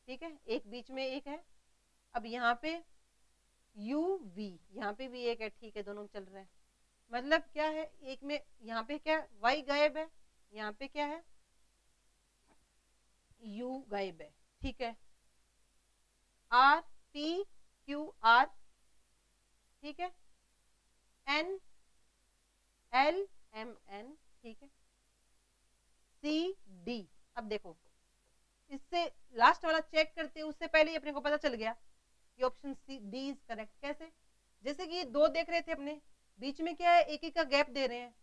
S1: ठीक है, एक बीच में एक है। अब यहाँ पे यू वी, यहाँ पे भी एक है, ठीक है, दोनों चल रहा है। मतलब क्या है, एक में यहाँ पे क्या वाई गायब है, यहाँ पे क्या है यू गायब है, ठीक है। आर पी क्यू आर, ठीक है, एन एल एम एन, ठीक है, सी डी। अब देखो, इससे लास्ट वाला चेक करते हैं उससे पहले ही अपने को पता चल गया कि option C D is correct. कैसे, जैसे कि ये दो देख रहे थे अपने, बीच में क्या है एक एक का गैप दे रहे हैं,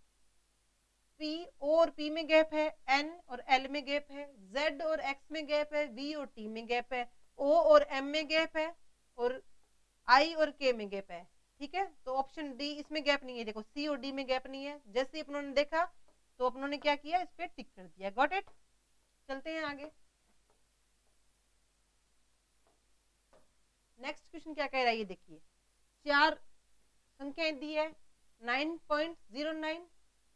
S1: P और P में गैप है, N और L में गैप है, Z और X में गैप है, V और T में गैप है, O और M में गैप है, और I और K में गैप है, ठीक है, तो ऑप्शन डी, इसमें गैप नहीं है, देखो सी और डी में गैप नहीं है। जैसे ही अपनों ने देखा तो अपनों ने क्या किया, इस पे टिक कर दिया। Got it. चलते हैं आगे। नेक्स्ट क्वेश्चन क्या कह रहा है, ये देखिए। चार संख्याएं दी है, 9.09,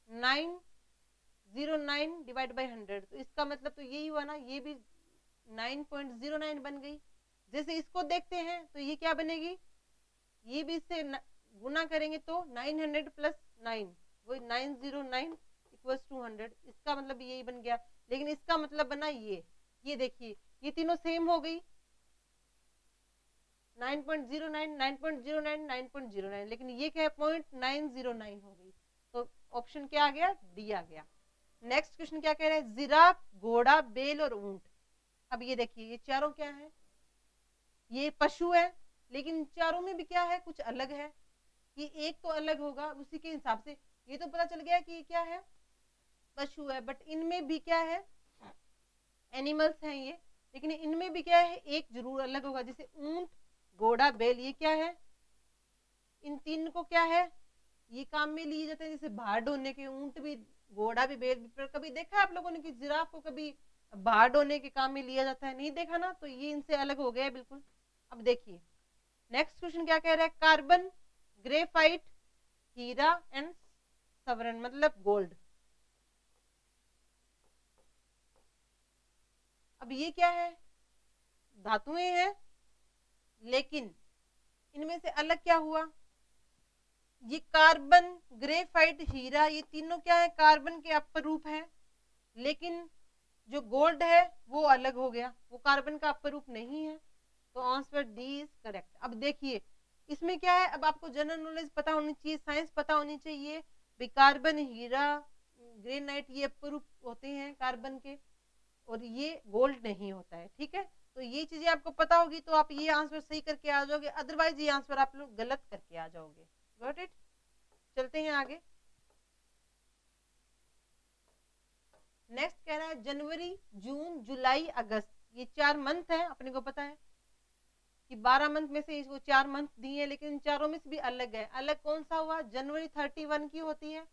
S1: 909 डिवाइड बाई 100, तो इसका मतलब तो यही हुआ ना, ये भी 9.09 बन गई। जैसे इसको देखते हैं तो ये क्या बनेगी, ये भी इससे गुना करेंगे तो 900 प्लस 9, वही 909 इक्वल्स टू 100, इसका मतलब यही बन गया। लेकिन इसका मतलब बना ये देखिए, ये तीनों सेम हो गई, 9.09, 9.09, 9.09, लेकिन ये क्या है, 0.909 हो गई। तो ऑप्शन क्या आ गया, डी आ गया। नेक्स्ट क्वेश्चन क्या कह रहा है, जिराफ, घोड़ा, बैल और ऊंट। अब ये देखिए, ये चारों क्या है, ये पशु है, लेकिन चारों में भी क्या है, कुछ अलग है। कि एक तो अलग होगा, उसी के हिसाब से ये तो पता चल गया कि ये क्या है, पशु है, बट इनमें भी क्या है, एनिमल्स हैं ये, लेकिन इनमें भी क्या है, एक जरूर अलग होगा। जैसे ऊंट, घोड़ा, बैल, ये क्या है, इन तीन को क्या है, ये काम में लिए जाते हैं, जैसे भार ढोने के। ऊंट भी, घोड़ा भी, बैल भी। पर कभी देखा आप लोगों ने कि जिराफ को कभी भार ढोने के काम में लिया जाता है, नहीं देखा ना, तो ये इनसे अलग हो गया बिल्कुल। अब देखिए नेक्स्ट क्वेश्चन क्या कह रहा है, कार्बन, ग्रेफाइट, हीरा एंड सवरन, मतलब गोल्ड। अब ये क्या है, धातुएं हैं, लेकिन इनमें से अलग क्या हुआ, ये कार्बन, ग्रेफाइट, हीरा, ये तीनों क्या है, कार्बन के अपर रूप है, लेकिन जो गोल्ड है वो अलग हो गया, वो कार्बन का अपर रूप नहीं है। तो आंसर डी इज करेक्ट। अब देखिए इसमें क्या है, अब आपको जनरल नॉलेज पता होनी चाहिए, साइंस पता होनी चाहिए। कार्बन, हीरा, ग्रेनाइट, ये अपर रूप होते हैं कार्बन के, और ये गोल्ड नहीं होता है। ठीक है, तो ये चीजें आपको पता होगी तो आप ये आंसर सही करके आ जाओगे, अदरवाइज ये आंसर आप लोग गलत करके आ जाओगे। Got it. चलते हैं आगे। नेक्स्ट कह रहा है जनवरी, जून, जुलाई, अगस्त, ये 4 मंथ है, अपने को पता है कि 12 मंथ में से इसको 4 मंथ दिए हैं, लेकिन इन चारों में से भी अलग है। अलग कौन सा हुआ, जनवरी 31 की होती है,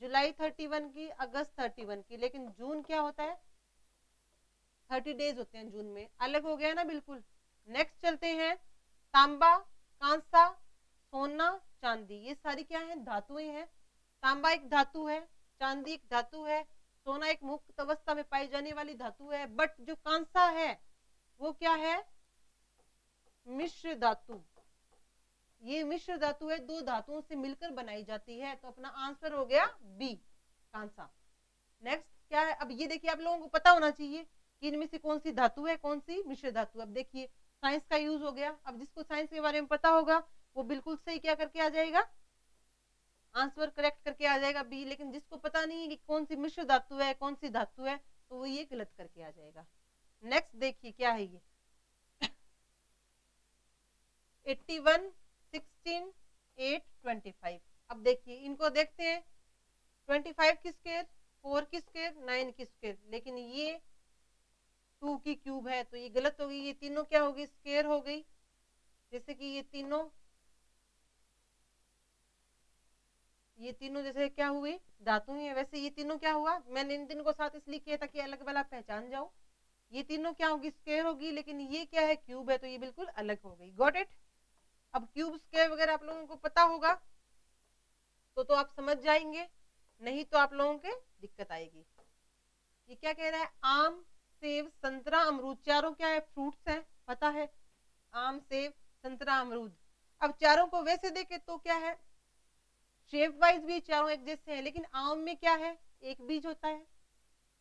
S1: जुलाई 31 की, अगस्त 31 की, लेकिन जून क्या होता है, 30 डेज होते हैं जून में। अलग हो गया ना बिल्कुल। नेक्स्ट चलते हैं, तांबा, कांसा, सोना, चांदी, ये सारी क्या है, धातुएं हैं। तांबा एक धातु है, चांदी एक धातु है, सोना एक मुक्त अवस्था में पाई जाने वाली धातु है, बट जो कांसा है वो क्या है, मिश्र धातु। ये मिश्र धातु है, दो धातुओं से मिलकर बनाई जाती है, तो अपना आंसर हो गया बी, कांसा। नेक्स्ट क्या है, अब ये देखिए आप लोगों को पता होना चाहिए कि इनमें से कौन सी धातु है, कौन सी मिश्र धातु। अब देखिए साइंस का यूज हो गया, अब जिसको साइंस के बारे में पता होगा वो बिल्कुल सही क्या करके आ जाएगा, आंसर करेक्ट करके आ जाएगा बी। लेकिन जिसको पता नहीं है कि कौन सी मिश्र धातु है, कौन सी धातु है, तो वो ये गलत करके आ जाएगा। नेक्स्ट देखिए क्या है ये, 81, 16, 8, 25। अब देखिए इनको देखते हैं, 25 की स्क्वायर, 4 की स्क्वायर, 9 की स्क्वायर, लेकिन ये 2 की क्यूब है, तो ये गलत हो गई। ये तीनों क्या हो गई, स्क्वायर हो गई। जैसे कि ये तीनों जैसे क्या हुई, धातु ही है, वैसे ये तीनों क्या हुआ, मैंने इन तीनों को साथ इसलिए किया ताकि अलग वाला पहचान जाओ। ये तीनों क्या होगी, स्क्वायर होगी, लेकिन ये क्या है, क्यूब है, तो ये बिल्कुल अलग हो गई। Got it. अब क्यूब, स्क्वायर वगैरह आप लोगों को पता होगा तो आप समझ जाएंगे, नहीं तो आप लोगों के दिक्कत आएगी। ये क्या कह रहा है, आम, सेब, संतरा, अमरूद, चारों क्या है, फ्रूट्स हैं, पता है, आम, सेब, संतरा, अमरूद। अब चारों को वैसे देखे तो क्या है, शेप वाइज भी चारों एक जैसे हैं, लेकिन आम में क्या है, एक बीज होता है,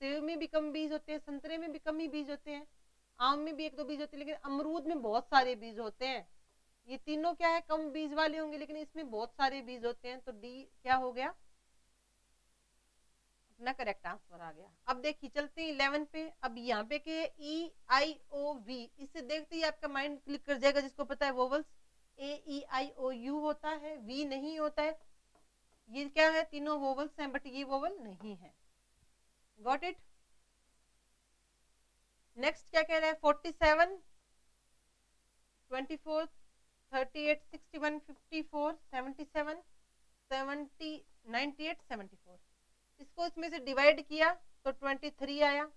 S1: सेब में भी कम बीज होते हैं, संतरे में भी कम ही बीज होते हैं, आम में भी एक दो बीज होते हैं, लेकिन अमरूद में बहुत सारे बीज होते हैं। ये तीनों क्या है, कम बीज वाले होंगे, लेकिन इसमें बहुत सारे बीज होते हैं, तो डी क्या हो गया, अपना करेक्ट आंसर आ गया। अब देखिए चलते हैं 11 पे। अब यहाँ पे के E-I-O-V, इससे देखते ही आपका माइंड क्लिक कर जाएगा, जिसको पता है वोवल्स, A-E-I-O-U होता है, V नहीं होता है। ये क्या है, तीनों वोवल्स हैं, बट ये वोवल नहीं है। Got it. नेक्स्ट क्या कह रहा है, 47, 24, 38, 61, 54, 77, 70, 98, 74। इसको इसमें से डिवाइड किया तो 23 आया,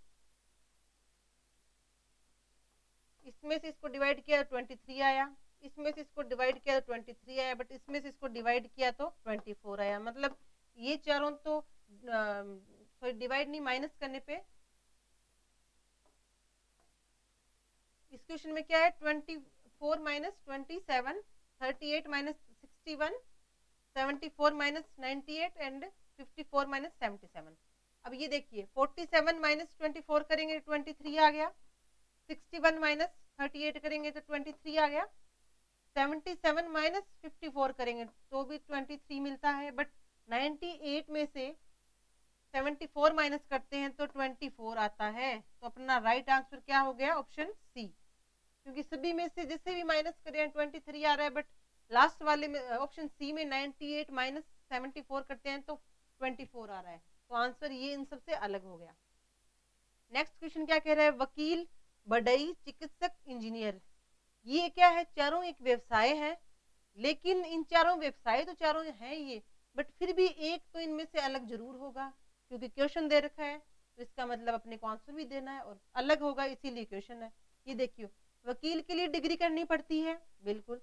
S1: इसमें से इसको डिवाइड किया तो 23 आया, इसमें से इसको डिवाइड किया तो 23 आया, बट इसमें से इसको डिवाइड किया तो 24 आया। मतलब ये चारों तो सॉरी डिवाइड नहीं, माइनस करने पे इस क्वेश्चन में क्या है, 24 minus 27, 38 minus 61, 74 minus 98 and 54 minus 77। अब ये देखिए 47 माइनस 24 करेंगे 23 आ गया, 61 माइनस 38 करेंगे तो 23 आ गया, 77 माइनस 54 करेंगे तो भी 23 मिलता है, बट 98 में से 74 माइनस करते हैं तो 24 आता है। तो अपना राइट आंसर क्या हो गया, ऑप्शन सी, क्योंकि सभी में से जिससे भी माइनस करें 23 आ रहा है, बट लास्ट वाले में ऑप्शन सी में 98 माइनस 74 करते हैं तो 24 आ रहा है। तो आंसर ये इन सबसे अलग हो गया। नेक्स्ट क्वेश्चन क्या कह रहा है, वकील, बढ़ई, चिकित्सक, इंजीनियर, ये क्या है, चारों एक व्यवसाय है, लेकिन इन चारों व्यवसाय तो चारों हैं ये, बट फिर भी एक तो इनमें से अलग जरूर होगा, क्योंकि क्वेश्चन दे रखा है तो इसका मतलब अपने को आंसर भी देना है और अलग होगा, इसीलिए क्वेश्चन है। ये देखियो, वकील के लिए डिग्री करनी पड़ती है, बिल्कुल,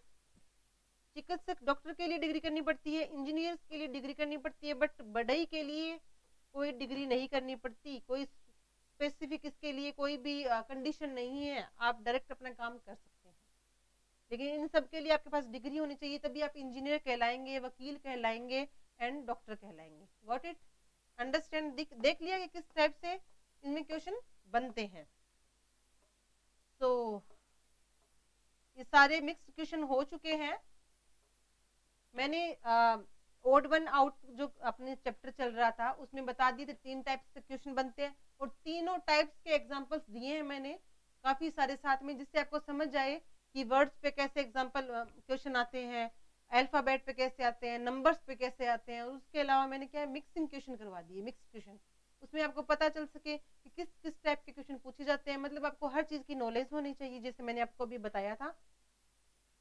S1: चिकित्सक डॉक्टर के लिए डिग्री करनी पड़ती है, इंजीनियर के लिए डिग्री करनी पड़ती है, बट बढ़ई के लिए कोई डिग्री नहीं करनी पड़ती, कोई स्पेसिफिक इसके लिए कोई भी कंडीशन नहीं है, आप डायरेक्ट अपना काम कर सकते हैं। लेकिन इन सब के लिए आपके पास डिग्री होनी चाहिए, तभी आप इंजीनियर कहलाएंगे, वकील कहलाएंगे एंड डॉक्टर कहलाएंगे। गॉट इट, अंडरस्टैंड, देख लिया कि किस टाइप से इनमें क्वेश्चन बनते हैं। तो ये सारे मिक्स क्वेश्चन हो चुके हैं। मैंने ओड वन आउट जो अपने चैप्टर चल रहा था उसमें बता दिए थे 3 टाइप्स से क्वेश्चन बनते हैं, और तीनों टाइप्स के एग्जांपल्स दिए हैं मैंने काफी सारे साथ में, जिससे आपको समझ आए कि वर्ड्स पे कैसे एग्जांपल क्वेश्चन आते हैं, अल्फाबेट पे कैसे आते हैं, नंबर्स पे कैसे आते हैं। और उसके अलावा मैंने क्या है, मिक्सिंग क्वेश्चन करवा दिए, मिक्स क्वेश्चन, उसमें आपको पता चल सके कि किस किस टाइप के क्वेश्चन पूछे जाते हैं। मतलब आपको हर चीज की नॉलेज होनी चाहिए, जैसे मैंने आपको भी बताया था,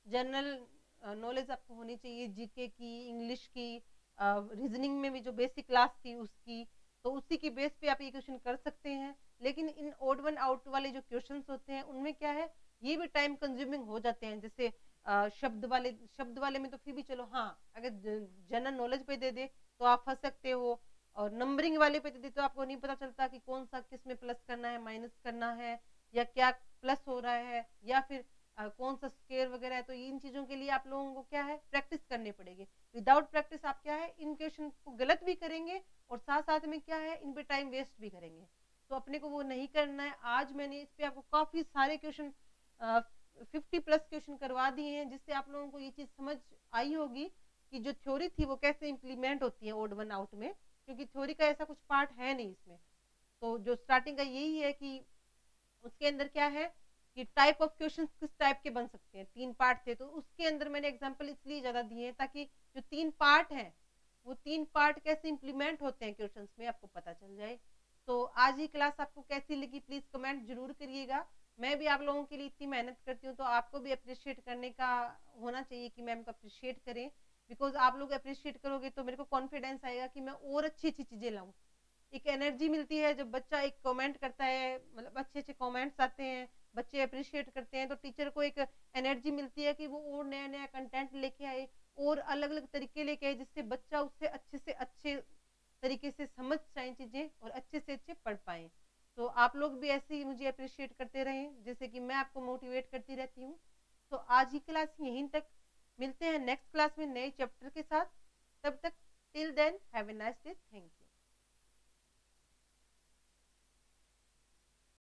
S1: जनरल नॉलेज आपको होनी चाहिए, जीके की, इंग्लिश की, रीजनिंग में भी जो बेसिक क्लास थी उसकी, तो उसी की बेस पे आप ये क्वेश्चन कर सकते हैं। लेकिन इन ओड वन आउट वाले जो क्वेश्चंस होते हैं उनमें क्या है, ये भी टाइम कंज्यूमिंग हो जाते हैं। जैसे शब्द वाले में तो फिर भी चलो, हाँ, अगर जनरल नॉलेज पे दे दे तो आप फंस सकते हो, और नंबरिंग वाले पे दे दे तो आपको नहीं पता चलता कि कौन सा किस में प्लस करना है, माइनस करना है, या क्या प्लस हो रहा है, या फिर कौन सा स्केयर वगैरह है। तो इन चीजों के लिए आप लोगों को क्या है, प्रैक्टिस करनी पड़ेगी। विदाउट प्रैक्टिस आप क्या है, इन क्वेश्चन को गलत भी करेंगे और साथ साथ में क्या है, इन पे टाइम वेस्ट भी करेंगे। तो अपने को वो नहीं करना है। आज मैंने इस पे आपको काफी सारे क्वेश्चन 50+ क्वेश्चन करवा दिए हैं, जिससे आप लोगों को ये चीज समझ आई होगी कि जो थ्योरी थी वो कैसे इंप्लीमेंट होती है ओड वन आउट में, क्योंकि थ्योरी का ऐसा कुछ पार्ट है नहीं इसमें। तो जो स्टार्टिंग का यही है कि उसके अंदर क्या है कि टाइप ऑफ क्वेश्चंस किस टाइप के बन सकते हैं, 3 पार्ट थे, तो उसके अंदर मैंने एग्जांपल इसलिए ज्यादा दिए हैं ताकि जो 3 पार्ट हैं वो 3 पार्ट कैसे इंप्लीमेंट होते हैं क्वेश्चंस में आपको पता चल जाए। तो आज ही क्लास आपको कैसी लगी प्लीज कमेंट जरूर करिएगा। मैं भी आप लोगों के लिए इतनी मेहनत करती हूँ तो आपको भी अप्रिशिएट करने का होना चाहिए कि मैम को अप्रिशिएट करें, बिकॉज आप लोग अप्रिशिएट करोगे तो मेरे को कॉन्फिडेंस आएगा कि मैं और अच्छी अच्छी चीजें लाऊं। एक एनर्जी मिलती है जब बच्चा एक कमेंट करता है, मतलब अच्छे अच्छे कमेंट्स आते हैं, बच्चे अप्रिशिएट करते हैं, तो टीचर को एक एनर्जी मिलती है कि वो और नया नया कंटेंट लेके आए और अलग अलग तरीके लेके आए, जिससे बच्चा उससे अच्छे तरीके से समझ जाए चीजें और अच्छे से अच्छे पढ़ पाए। तो आप लोग भी ऐसे ही मुझे अप्रिशिएट करते रहें, जैसे कि मैं आपको मोटिवेट करती रहती हूँ। तो आज की क्लास यहीं तक, मिलते हैं नेक्स्ट क्लास में नए चैप्टर के साथ। तब तक till then have a nice day, thank you.